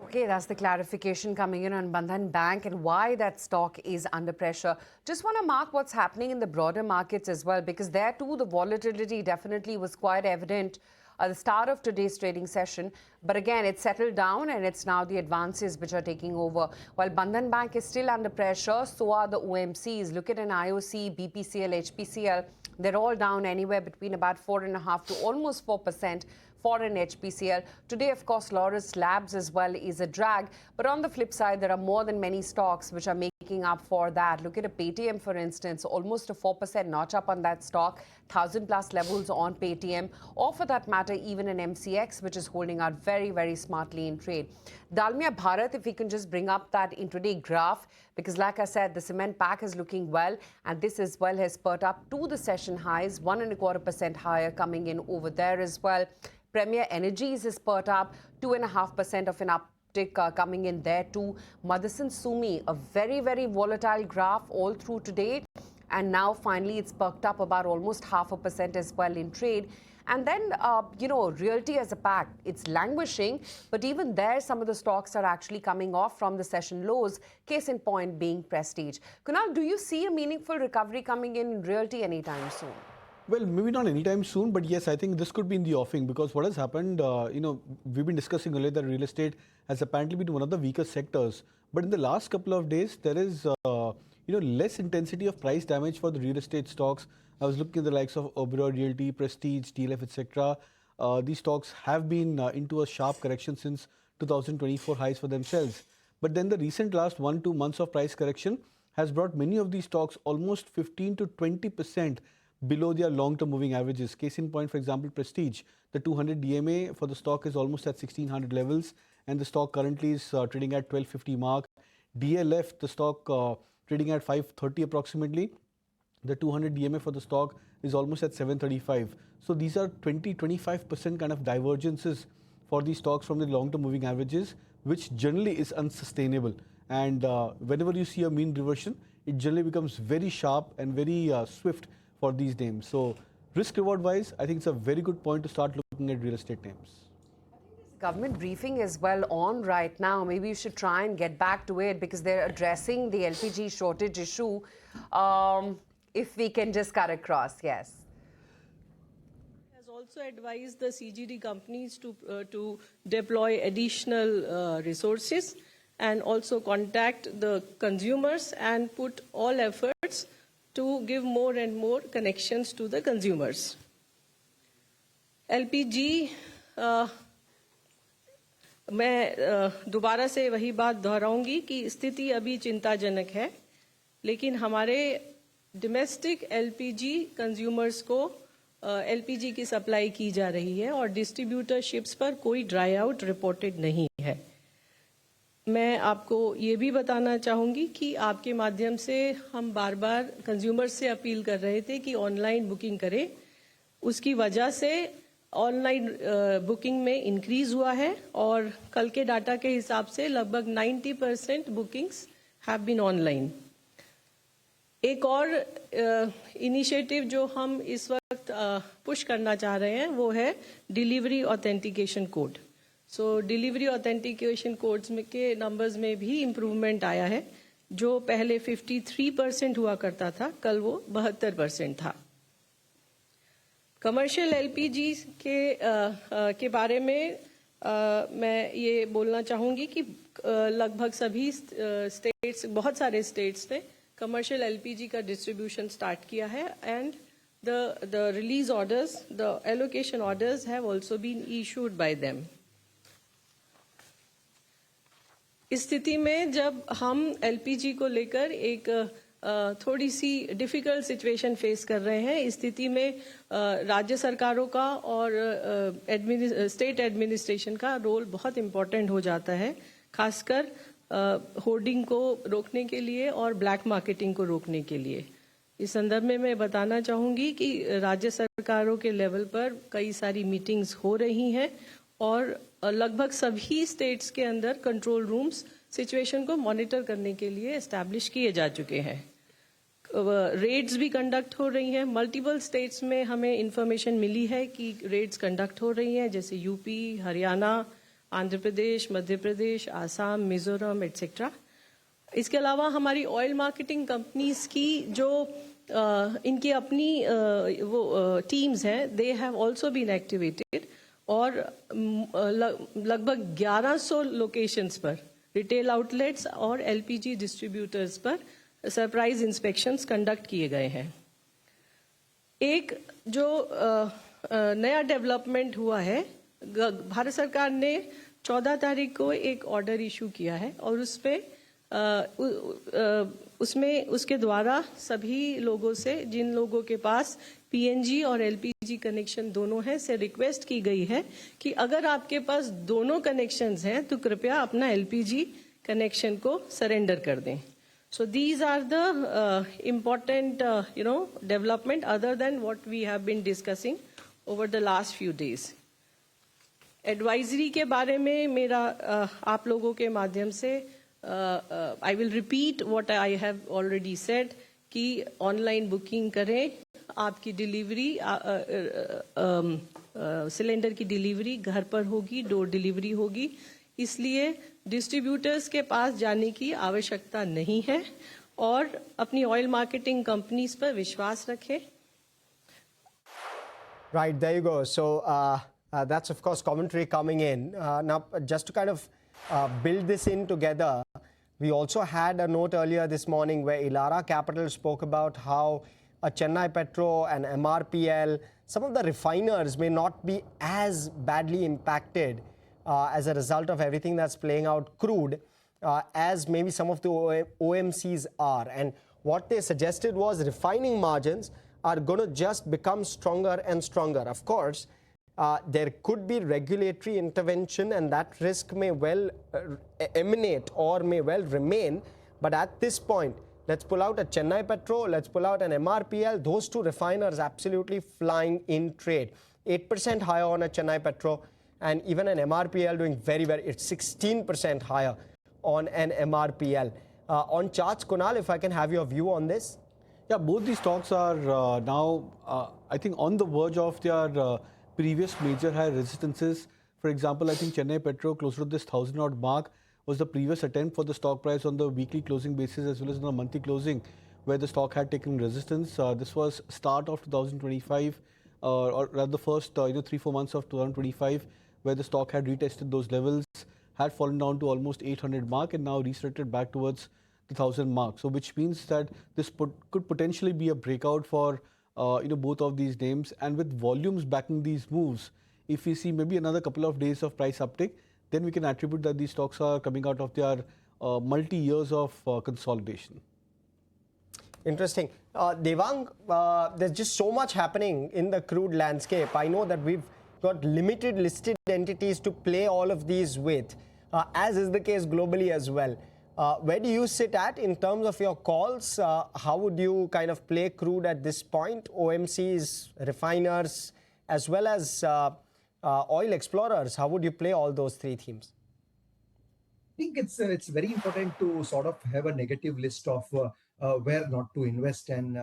Okay, that's the clarification coming in on Bandhan Bank and why that stock is under pressure. Just want to mark what's happening in the broader markets as well, because there too the volatility definitely was quite evident at the start of today's trading session. But again, it's settled down and it's now the advances which are taking over. While Bandhan Bank is still under pressure, so are the OMCs. Look at an IOC, BPCL, HPCL. They're all down anywhere between about 4.5% to almost 4%. For an HPCL. Today, of course, Laurus Labs as well is a drag. But on the flip side, there are more than many stocks which are making up for that. Look at a Paytm, for instance, almost a 4% notch up on that stock, 1,000 plus levels on Paytm, or for that matter, even an MCX, which is holding out very, very smartly in trade. Dalmia Bharat, if we can just bring up that intraday graph, because like I said, the cement pack is looking well, and this as well has spurt up to the session highs, 1.25% higher coming in over there as well. Premier Energies is spurt up, 2.5% of an uptick coming in there too. Motherson Sumi, a very, very volatile graph all through today. And now finally it's perked up about almost 0.5% as well in trade. And then, Realty as a pack, it's languishing, but even there, some of the stocks are actually coming off from the session lows, case in point being Prestige. Kunal, do you see a meaningful recovery coming in Realty anytime soon? Well, maybe not anytime soon, but yes, I think this could be in the offing, because what has happened, we've been discussing earlier that real estate has apparently been one of the weaker sectors. But in the last couple of days, there is, less intensity of price damage for the real estate stocks. I was looking at the likes of Oberoi Realty, Prestige, DLF, etc. These stocks have been into a sharp correction since 2024 highs for themselves. But then the recent last 1-2 months of price correction has brought many of these stocks almost 15 to 20% below their long-term moving averages. Case in point, for example, Prestige. The 200 DMA for the stock is almost at 1600 levels, and the stock currently is trading at 1250 mark. DLF, the stock trading at 530 approximately. The 200 DMA for the stock is almost at 735. So these are 20-25% kind of divergences for these stocks from the long-term moving averages, which generally is unsustainable. And whenever you see a mean reversion, it generally becomes very sharp and very swift for these names. So risk reward wise, I think it's a very good point to start looking at real estate names. Government briefing is well on right now. Maybe you should try and get back to it, because they're addressing the LPG shortage issue. If we can just cut across, yes. Has also advised the CGD companies to deploy additional resources and also contact the consumers and put all efforts to give more and more connections to the consumers. LPG, मैं दोबारा से वही बात दोहराऊंगी कि स्थिति अभी चिंताजनक है, लेकिन हमारे डोमेस्टिक LPG कंज्यूमर्स को एलपीजी की सप्लाई की जा रही है और डिस्ट्रीब्यूटरशिप्स पर कोई ड्राई आउट रिपोर्टेड नहीं है। मैं आपको ये भी बताना चाहूँगी कि आपके माध्यम से हम बार बार कंज्यूमर से अपील कर रहे थे कि ऑनलाइन बुकिंग करें। उसकी वजह से ऑनलाइन बुकिंग में इंक्रीज हुआ है और कल के डाटा के हिसाब से लगभग 90% बुकिंग्स हैव बीन ऑनलाइन। एक और इनिशिएटिव जो हम इस वक्त पुश करना चाह रहे हैं वो है डिलीवरी ऑथेंटिकेशन कोड। सो डिलीवरी ऑथेंटिकेशन कोड्स में के नंबर्स में भी इम्प्रूवमेंट आया है। जो पहले 53% हुआ करता था, कल वो 72% था। कमर्शियल एलपीजी के बारे में मैं ये बोलना चाहूँगी कि लगभग सभी स्टेट्स, बहुत सारे स्टेट्स ने कमर्शियल एलपीजी का डिस्ट्रीब्यूशन स्टार्ट किया है and the release orders, the allocation orders have also been issued by them. इस स्थिति में जब हम एलपीजी को लेकर एक थोड़ी सी डिफिकल्ट सिचुएशन फेस कर रहे हैं, इस स्थिति में राज्य सरकारों का और स्टेट एडमिनिस्ट्रेशन का रोल बहुत इम्पोर्टेंट हो जाता है, खासकर होर्डिंग को रोकने के लिए और ब्लैक मार्केटिंग को रोकने के लिए। इस संदर्भ में मैं बताना चाहूँगी कि राज्य सरकारों के लेवल पर कई सारी मीटिंग्स हो रही हैं और लगभग सभी स्टेट्स के अंदर कंट्रोल रूम्स सिचुएशन को मॉनिटर करने के लिए एस्टैब्लिश किए जा चुके हैं। रेड्स भी कंडक्ट हो रही हैं। मल्टीपल स्टेट्स में हमें इंफॉर्मेशन मिली है कि रेड्स कंडक्ट हो रही हैं, जैसे यूपी, हरियाणा, आंध्र प्रदेश, मध्य प्रदेश, आसाम, मिजोरम एटसेट्रा। इसके अलावा हमारी ऑयल मार्केटिंग कंपनीज की जो इनकी अपनी वो टीम्स हैं, they have also been activated और लगभग 1100 लोकेशंस पर रिटेल आउटलेट्स और एलपीजी डिस्ट्रीब्यूटर्स पर सरप्राइज इंस्पेक्शंस कंडक्ट किए गए हैं। एक जो नया डेवलपमेंट हुआ है, भारत सरकार ने 14 तारीख को एक ऑर्डर इशू किया है और उसमें उसके द्वारा सभी लोगों से, जिन लोगों के पास पीएनजी और एलपीजी कनेक्शन दोनों हैं, से रिक्वेस्ट की गई है कि अगर आपके पास दोनों कनेक्शंस हैं तो कृपया अपना एलपीजी कनेक्शन को सरेंडर कर दें। So these are the important, development other than what we have been discussing over the last few days. Advisory के बारे में मेरा आप लोगों के माध्यम से I will repeat what I have already said कि ऑनलाइन बुकिंग करें, आपकी डिलीवरी सिलेंडर की डिलीवरी घर पर होगी, डोर डिलीवरी होगी, इसलिए डिस्ट्रीब्यूटर्स के पास जाने की आवश्यकता नहीं है और अपनी ऑयल मार्केटिंग कंपनीज पर विश्वास रखें। Right, there you go. So that's of course commentary coming in. Now, just to kind of build this in together, we also had a note earlier this morning where Elara Capital spoke about how a Chennai Petro and MRPL, some of the refiners may not be as badly impacted as a result of everything that's playing out crude as maybe some of the OMCs are. And what they suggested was refining margins are going to just become stronger and stronger. Of course, there could be regulatory intervention and that risk may well emanate or may well remain. But at this point, let's pull out a Chennai Petro, let's pull out an MRPL. Those two refiners absolutely flying in trade. 8% higher on a Chennai Petro and even an MRPL doing very well. It's 16% higher on an MRPL. On charts, Kunal, if I can have your view on this. Yeah, both these stocks are now, I think, on the verge of their previous major high resistances. For example, I think Chennai Petro closer to this 1,000-odd mark was the previous attempt for the stock price on the weekly closing basis as well as on the monthly closing, where the stock had taken resistance. This was start of 2025, or rather the first 3-4 months of 2025, where the stock had retested those levels, had fallen down to almost 800 mark and now restarted back towards the 1,000 mark. So which means that this could potentially be a breakout for both of these names, and with volumes backing these moves, if we see maybe another couple of days of price uptick, then we can attribute that these stocks are coming out of their multi-years of consolidation. Interesting. Devang, there's just so much happening in the crude landscape. I know that we've got limited listed entities to play all of these with, as is the case globally as well. Where do you sit at in terms of your calls? How would you kind of play crude at this point? OMCs, refiners, as well as oil explorers. How would you play all those three themes? I think it's very important to sort of have a negative list of where not to invest. And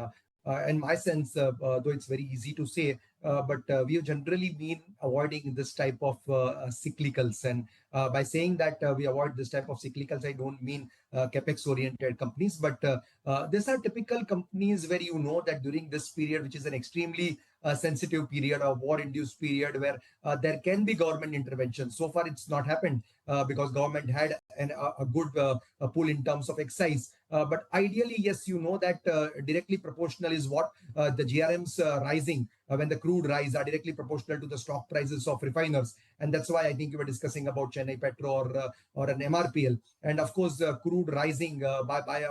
in my sense, though it's very easy to say, but we have generally been avoiding this type of cyclicals. And by saying that we avoid this type of cyclicals, I don't mean capex-oriented companies, but these are typical companies where you know that during this period, which is an extremely sensitive period, a war-induced period where there can be government intervention. So far, it's not happened because government had a good pull in terms of excise. But ideally, yes, you know that directly proportional is what the GRMs rising when the crude rise are directly proportional to the stock prices of refiners. And that's why I think we were discussing about Chennai Petro or an MRPL. And of course, crude rising by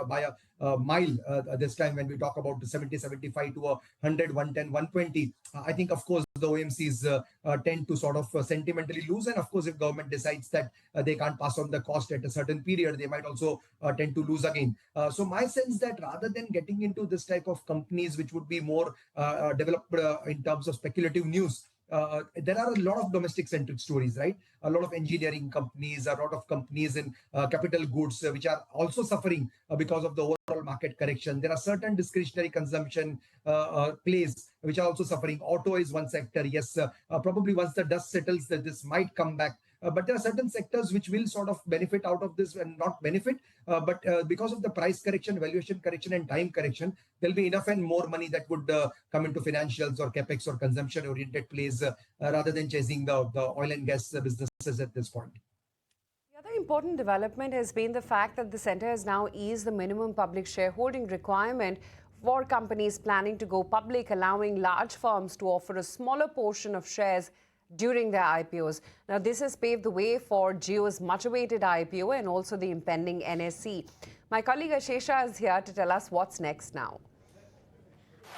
a mile this time when we talk about 70, 75 to 100, 110, 120. I think, of course, the OMCs tend to sort of sentimentally lose. And of course, if government decides that they can't pass on the cost at a certain period, they might also tend to lose again. So my sense that rather than getting into this type of companies, which would be more developed in terms of speculative news, there are a lot of domestic centric stories, right? A lot of engineering companies, a lot of companies in capital goods, which are also suffering because of the overall market correction. There are certain discretionary consumption plays which are also suffering. Auto is one sector. Yes, probably once the dust settles, that this might come back. But there are certain sectors which will sort of benefit out of this and not benefit. But because of the price correction, valuation correction, and time correction, there'll be enough and more money that would come into financials or capex or consumption-oriented plays rather than chasing the oil and gas businesses at this point. The other important development has been the fact that the centre has now eased the minimum public shareholding requirement for companies planning to go public, allowing large firms to offer a smaller portion of shares during their IPOs. Now, this has paved the way for Jio's much-awaited IPO and also the impending NSE. My colleague Ashesha is here to tell us what's next now.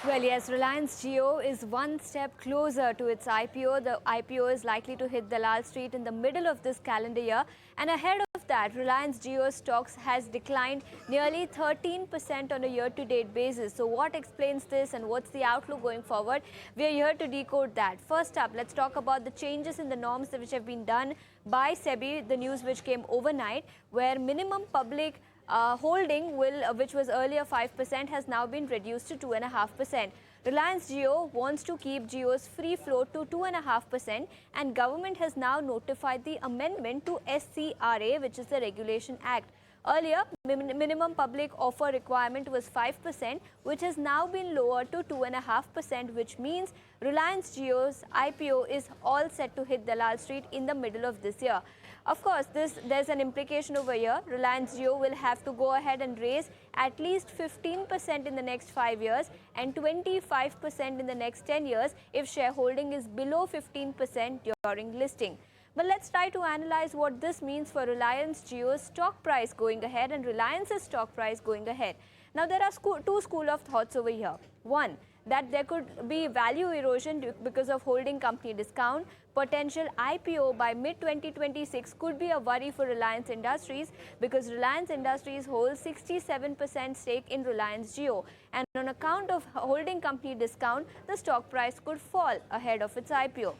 Well, yes, Reliance Jio is one step closer to its IPO. The IPO is likely to hit Dalal Street in the middle of this calendar year. And ahead of that, Reliance Jio stocks has declined nearly 13% on a year-to-date basis. So what explains this and what's the outlook going forward? We are here to decode that. First up, let's talk about the changes in the norms which have been done by SEBI, the news which came overnight, where minimum public holding which was earlier 5%, has now been reduced to 2.5%. Reliance Jio wants to keep Jio's free float to 2.5%, and government has now notified the amendment to SCRA, which is the Regulation Act. Earlier, minimum public offer requirement was 5%, which has now been lowered to 2.5%, which means Reliance Jio's IPO is all set to hit Dalal Street in the middle of this year. Of course, there's an implication over here. Reliance Jio will have to go ahead and raise at least 15% in the next 5 years and 25% in the next 10 years if shareholding is below 15% during listing. But let's try to analyze what this means for Reliance Jio's stock price going ahead and Reliance's stock price going ahead. Now, there are two schools of thoughts over here. One, that there could be value erosion because of holding company discount. Potential IPO by mid-2026 could be a worry for Reliance Industries because Reliance Industries holds 67% stake in Reliance Jio. And on account of holding company discount, the stock price could fall ahead of its IPO.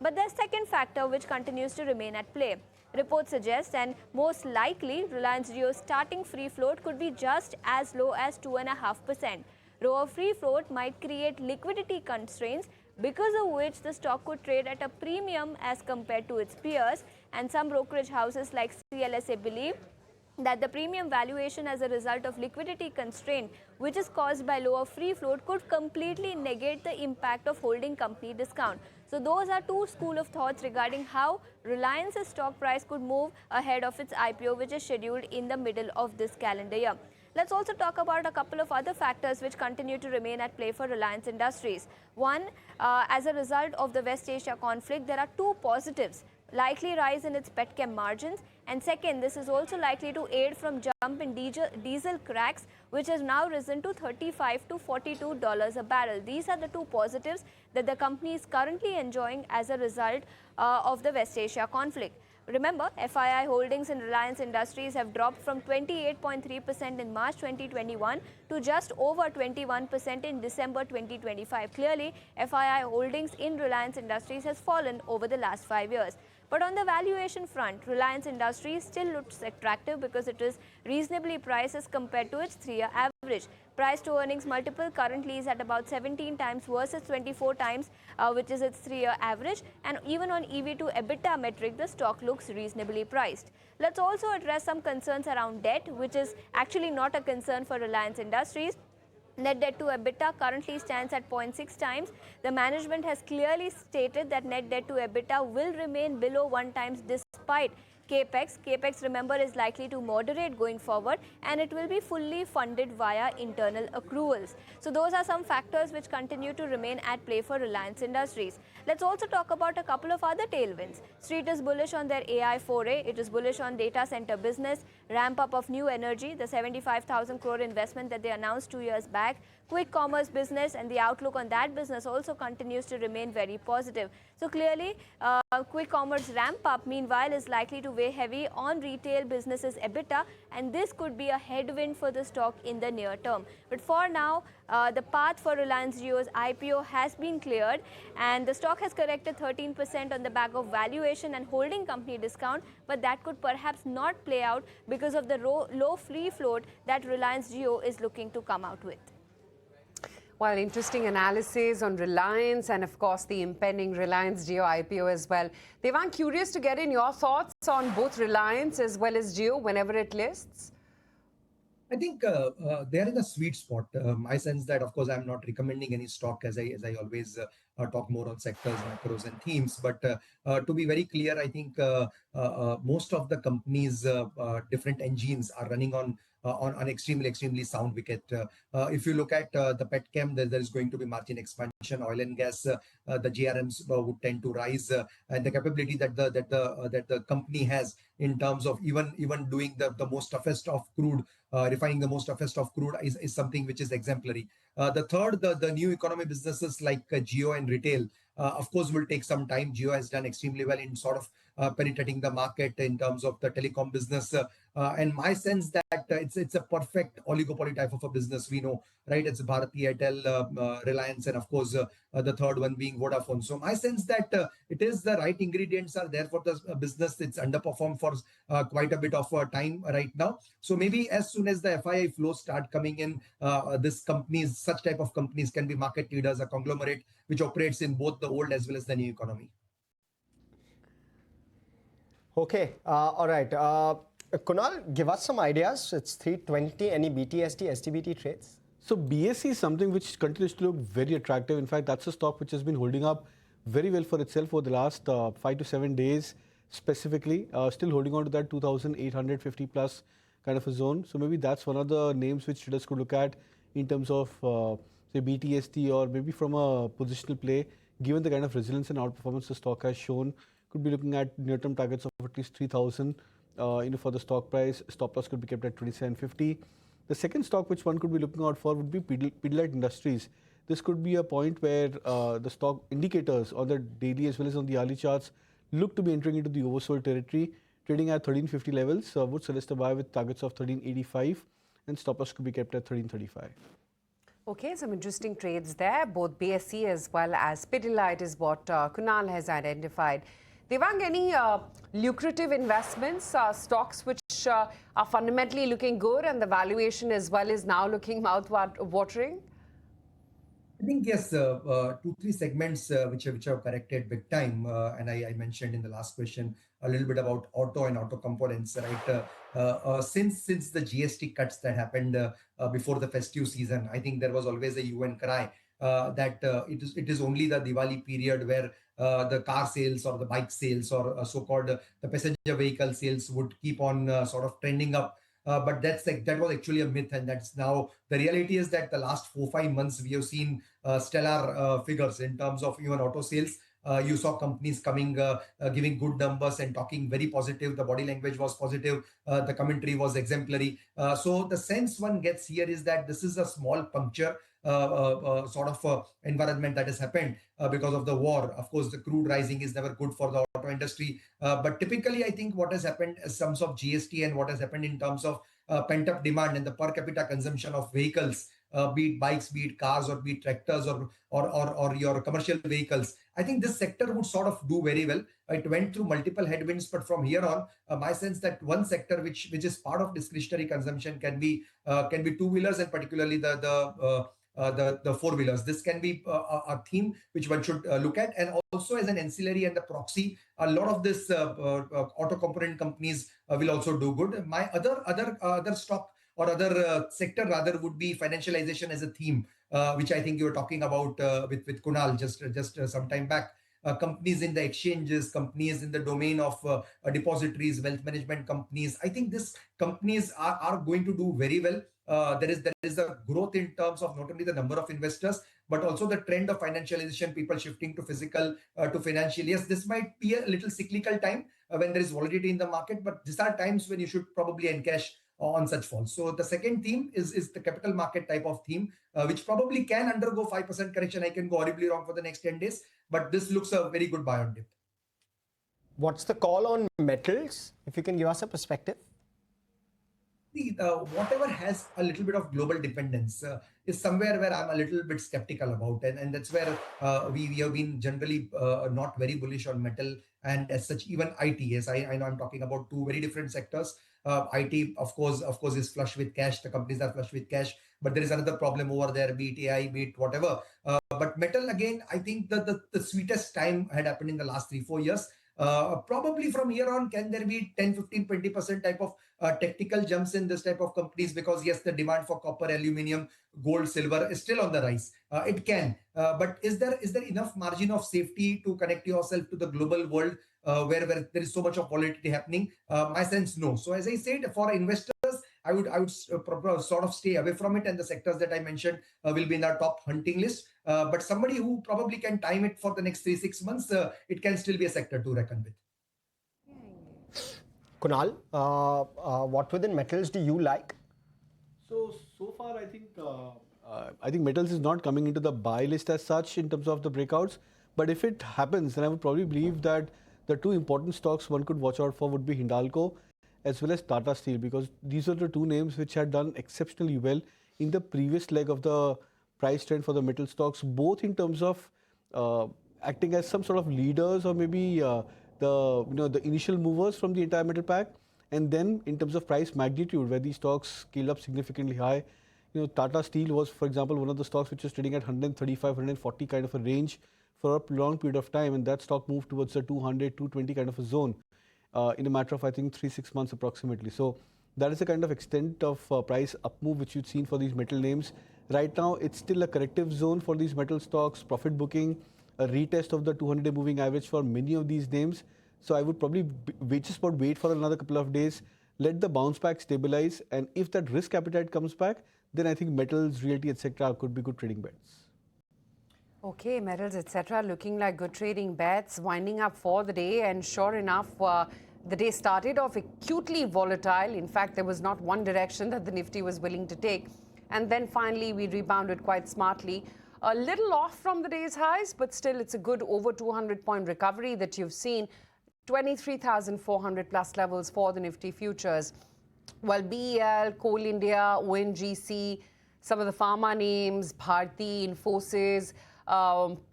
But there's a second factor which continues to remain at play. Reports suggest, and most likely, Reliance Jio's starting free float could be just as low as 2.5%. Lower free float might create liquidity constraints, because of which the stock could trade at a premium as compared to its peers, and some brokerage houses like CLSA believe that the premium valuation as a result of liquidity constraint, which is caused by lower free float, could completely negate the impact of holding company discount. So those are two schools of thoughts regarding how Reliance's stock price could move ahead of its IPO, which is scheduled in the middle of this calendar year. Let's also talk about a couple of other factors which continue to remain at play for Reliance Industries. One, as a result of the West Asia conflict, there are two positives: likely rise in its petchem margins, and second, this is also likely to aid from jump in diesel cracks, which has now risen to $35 to $42 a barrel. These are the two positives that the company is currently enjoying as a result of the West Asia conflict. Remember, FII holdings in Reliance Industries have dropped from 28.3% in March 2021 to just over 21% in December 2025. Clearly, FII holdings in Reliance Industries has fallen over the last 5 years. But on the valuation front, Reliance Industries still looks attractive because it is reasonably priced as compared to its 3-year average. Price to earnings multiple currently is at about 17 times versus 24 times, which is its 3-year average. And even on EV to EBITDA metric, the stock looks reasonably priced. Let's also address some concerns around debt, which is actually not a concern for Reliance Industries. Net debt to EBITDA currently stands at 0.6 times. The management has clearly stated that net debt to EBITDA will remain below 1 times despite CAPEX. CAPEX, remember, is likely to moderate going forward and it will be fully funded via internal accruals. So those are some factors which continue to remain at play for Reliance Industries. Let's also talk about a couple of other tailwinds. Street is bullish on their AI foray. It is bullish on data center business, ramp up of new energy, the 75,000 crore investment that they announced 2 years back. Quick commerce business and the outlook on that business also continues to remain very positive. So clearly, quick commerce ramp up meanwhile is likely to weigh heavy on retail businesses EBITDA, and this could be a headwind for the stock in the near term. But for now, the path for Reliance Jio's IPO has been cleared and the stock has corrected 13% on the back of valuation and holding company discount, but that could perhaps not play out because of the low free float that Reliance Jio is looking to come out with. Well, interesting analysis on Reliance and, of course, the impending Reliance Jio IPO as well. Devang, curious to get in your thoughts on both Reliance as well as Jio whenever it lists. I think they're in a sweet spot. My sense that, of course, I'm not recommending any stock as I always talk more on sectors, macros, and themes. But to be very clear, I think most of the companies' different engines are running on extremely sound wicket. If you look at the petchem, there is going to be margin expansion. Oil and gas, the GRMs would tend to rise, and the capability that the company has in terms of even doing the most toughest of crude, refining the most toughest of crude is something which is exemplary. The third, the new economy businesses like Jio and retail, of course, will take some time. Jio has done extremely well in sort of penetrating the market in terms of the telecom business. And my sense that it's a perfect oligopoly type of a business. We know, right? It's Bharti Airtel, Reliance, and of course, the third one being Vodafone. So my sense that it is the right ingredients are there for the business. It's underperformed for quite a bit of time right now. So maybe as soon as the FII flows start coming in, such type of companies can be market leaders, a conglomerate which operates in both the old as well as the new economy. Okay, all right. Kunal, give us some ideas. It's 320. Any BTST, STBT trades? So BSE is something which continues to look very attractive. In fact, that's a stock which has been holding up very well for itself over the last 5 to 7 days specifically. Still holding on to that 2,850 plus kind of a zone. So maybe that's one of the names which traders could look at in terms of say BTST, or maybe from a positional play, given the kind of resilience and outperformance the stock has shown. Could be looking at near-term targets of at least 3,000 for the stock price. Stop loss could be kept at 2750. The second stock which one could be looking out for would be Pidilite Industries. This could be a point where the stock indicators on the daily as well as on the hourly charts look to be entering into the oversold territory. Trading at 1350 levels would suggest a buy with targets of 1385, and stop loss could be kept at 1335. Okay, some interesting trades there. Both BSE as well as Pidilite is what Kunal has identified. Devang, any lucrative investments, stocks which are fundamentally looking good and the valuation as well is now looking mouth-watering? I think yes, 2-3 segments which have corrected big time, and I mentioned in the last question a little bit about auto and auto components, right? Since the GST cuts that happened before the festive season, I think there was always a hue and cry that it is only the Diwali period where the car sales or the bike sales or so-called the passenger vehicle sales would keep on sort of trending up. But that was actually a myth, and that's now the reality is that the last 4-5 months we have seen stellar figures in terms of even auto sales. You saw companies coming, giving good numbers and talking very positive. The body language was positive. The commentary was exemplary. So the sense one gets here is that this is a small puncture sort of environment that has happened because of the war. Of course, the crude rising is never good for the auto industry. But typically, I think what has happened in terms of GST and what has happened in terms of pent-up demand and the per capita consumption of vehicles, be it bikes, be it cars, or be it tractors, or your commercial vehicles. I think this sector would sort of do very well. It went through multiple headwinds, but from here on, my sense that one sector which is part of discretionary consumption can be two-wheelers, and particularly the four-wheelers. This can be a theme which one should look at, and also as an ancillary and the proxy, a lot of this auto component companies will also do good. My other stock or other sector rather would be financialization as a theme, which I think you were talking about with Kunal just some time back. Companies in the exchanges, companies in the domain of depositories, wealth management companies. I think these companies are going to do very well. There is a growth in terms of not only the number of investors, but also the trend of financialization, people shifting to physical to financial. Yes, this might be a little cyclical time when there is volatility in the market, but these are times when you should probably encash on such falls. So the second theme is the capital market type of theme, which probably can undergo 5% correction. I can go horribly wrong for the next 10 days, but this looks a very good buy on dip. What's the call on metals? If you can give us a perspective. Whatever has a little bit of global dependence is somewhere where I'm a little bit skeptical about, and that's where we have been generally not very bullish on metal, and as such even IT. Yes, I know I'm talking about two very different sectors. IT of course is flush with cash. The companies are flush with cash, but there is another problem over there, be it AI, be it whatever. But metal, again, I think the sweetest time had happened in the last 3-4 years. Probably from here on, can there be 10, 15, 20% type of technical jumps in this type of companies? Because yes, the demand for copper, aluminium, gold, silver is still on the rise. It can, but is there enough margin of safety to connect yourself to the global world where there is so much of volatility happening? My sense, no. So as I said, for investors, I would sort of stay away from it, and the sectors that I mentioned will be in our top hunting list. But somebody who probably can time it for the next 3-6 months, it can still be a sector to reckon with. Kunal, what within metals do you like? So far, I think metals is not coming into the buy list as such in terms of the breakouts. But if it happens, then I would probably believe that the two important stocks one could watch out for would be Hindalco as well as Tata Steel, because these are the two names which had done exceptionally well in the previous leg of the price trend for the metal stocks, both in terms of acting as some sort of leaders or maybe the initial movers from the entire metal pack, and then in terms of price magnitude where these stocks scaled up significantly high. Tata Steel was, for example, one of the stocks which was trading at 135, 140 kind of a range for a long period of time, and that stock moved towards the 200, 220 kind of a zone in a matter of, I think, 3-6 months approximately. So that is the kind of extent of price up move which you've seen for these metal names. Right now, it's still a corrective zone for these metal stocks, profit booking, a retest of the 200-day moving average for many of these names. So I would probably wait for another couple of days, let the bounce back stabilize, and if that risk appetite comes back, then I think metals, realty, etc. could be good trading bets. Okay, metals, etc. looking like good trading bets, winding up for the day, and sure enough, the day started off acutely volatile. In fact, there was not one direction that the Nifty was willing to take. And then finally, we rebounded quite smartly. A little off from the day's highs, but still it's a good over 200-point recovery that you've seen. 23,400 plus levels for the Nifty futures. Well, BEL, Coal India, ONGC, some of the pharma names, Bharti, Infosys,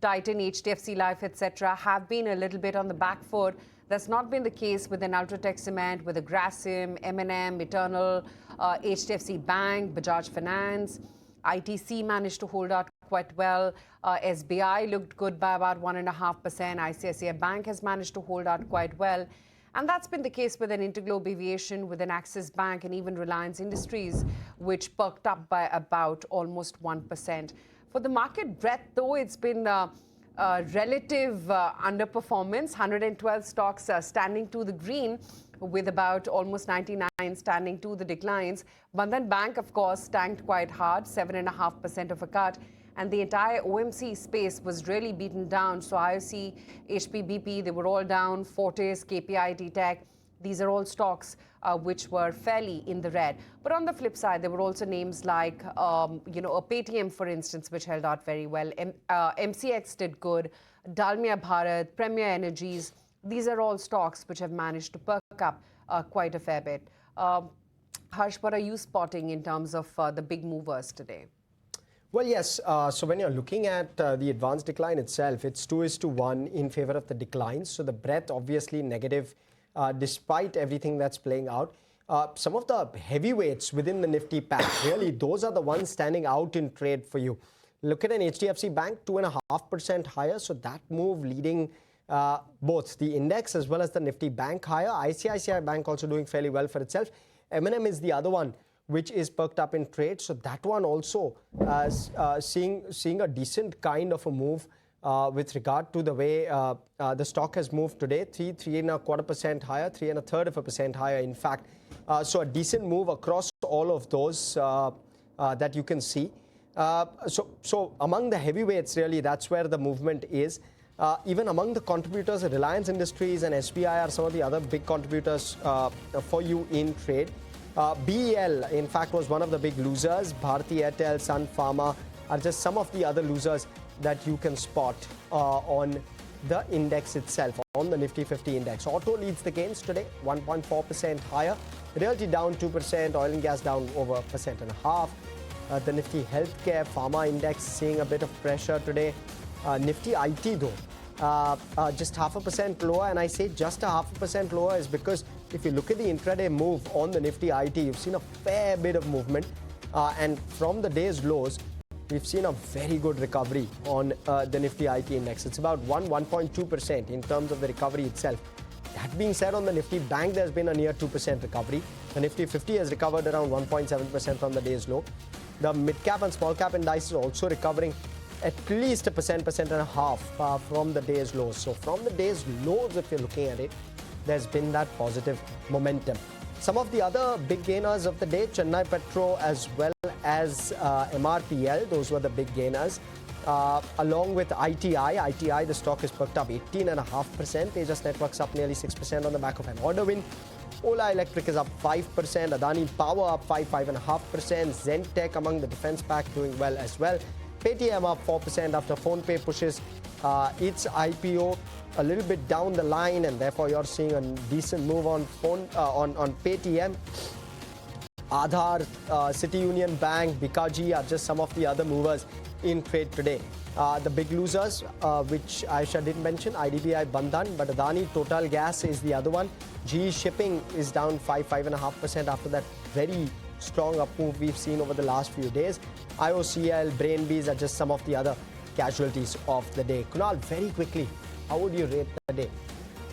Titan, HDFC Life, etc. have been a little bit on the back foot. That's not been the case with an Ultratech Cement, with a Grasim, M&M, Eternal, HDFC Bank, Bajaj Finance. ITC managed to hold out quite well. SBI looked good by about 1.5%. ICICI Bank has managed to hold out quite well. And that's been the case with an Interglobe Aviation, with an Axis Bank, and even Reliance Industries, which perked up by about almost 1%. For the market breadth, though, it's been relative underperformance. 112 stocks standing to the green, with about almost 99 standing to the declines. Bandhan Bank, of course, tanked quite hard, 7.5% of a cut. and the entire OMC space was really beaten down. So IOC, HP, BP, they were all down. Fortis, KPI, Tech, these are all stocks which were fairly in the red. But on the flip side, there were also names like, a Paytm, for instance, which held out very well. MCX did good. Dalmia Bharat, Premier Energies, these are all stocks which have managed to perk up quite a fair bit. Harsh, what are you spotting in terms of the big movers today? Well, yes. So when you're looking at the advanced decline itself, it's 2:1 in favor of the declines. So the breadth obviously negative despite everything that's playing out. Some of the heavyweights within the Nifty pack, really, those are the ones standing out in trade for you. Look at an HDFC Bank, 2.5% higher. So that move leading both the index as well as the Nifty Bank higher. ICICI Bank also doing fairly well for itself. M&M is the other one which is perked up in trade. So that one also seeing a decent kind of a move with regard to the way the stock has moved today. 3.25% higher, 3.33% higher, in fact. So a decent move across all of those that you can see. So among the heavyweights, really, that's where the movement is. Even among the contributors, Reliance Industries and SBI are some of the other big contributors for you in trade. BEL, in fact, was one of the big losers. Bharti Airtel, Sun Pharma are just some of the other losers that you can spot on the index itself, on the Nifty 50 index. Auto leads the gains today, 1.4% higher. Realty down 2%, oil and gas down over 1.5%. The Nifty Healthcare Pharma Index seeing a bit of pressure today. Nifty IT though, just 0.5% lower, and I say just 0.5% lower is because if you look at the intraday move on the Nifty IT, you've seen a fair bit of movement, and from the day's lows, we've seen a very good recovery on the Nifty IT index. It's about 1.2% in terms of the recovery itself. That being said, on the Nifty Bank, there's been a near 2% recovery. The Nifty 50 has recovered around 1.7% from the day's low. The mid-cap and small-cap indices also recovering at least 1.5% from the day's lows. So from the day's lows, if you're looking at it, there's been that positive momentum. Some of the other big gainers of the day, Chennai Petro as well as MRPL, those were the big gainers. Along with ITI, the stock is perked up 18.5%. Tejas Networks up nearly 6% on the back of an order win. Ola Electric is up 5%. Adani Power up 5.5%. Zentech among the defense pack doing well as well. Paytm up 4% after PhonePe pushes its IPO a little bit down the line, and therefore you're seeing a decent move on Paytm. Aadhar, City Union Bank, Bikaji are just some of the other movers in trade today. The big losers, which Aisha didn't mention, IDBI, Bandhan, but Adani Total Gas is the other one. GE Shipping is down 5.5% after that very strong up move we've seen over the last few days. IOCL, Brainbees are just some of the other casualties of the day. Kunal, very quickly, how would you rate the day?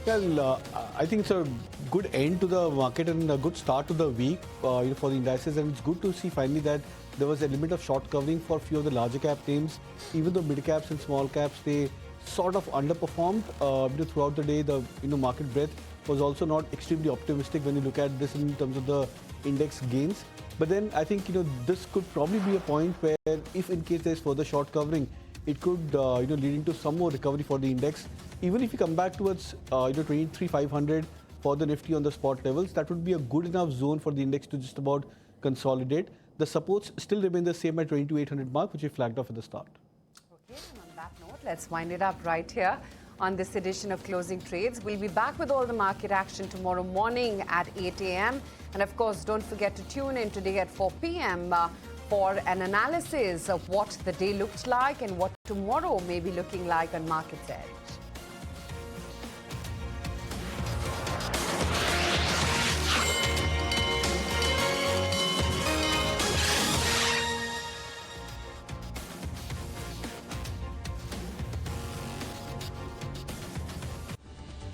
Well, I think it's a good end to the market and a good start to the week for the indices, and it's good to see finally that there was a limit of short covering for a few of the larger cap names. Even though mid caps and small caps, they sort of underperformed throughout the day. The market breadth was also not extremely optimistic when you look at this in terms of the index gains. But then I think this could probably be a point where, if in case there's further short covering, it could lead into some more recovery for the index. Even if you come back towards 23,500 for the Nifty on the spot levels, that would be a good enough zone for the index to just about consolidate. The supports still remain the same at 22,800 mark, which we flagged off at the start. Okay, and on that note, let's wind it up right here on this edition of Closing Trades. We'll be back with all the market action tomorrow morning at 8 a.m. And of course, don't forget to tune in today at 4 p.m. For an analysis of what the day looked like and what tomorrow may be looking like on Market's Edge.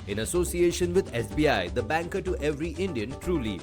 In association with SBI, the banker to every Indian truly.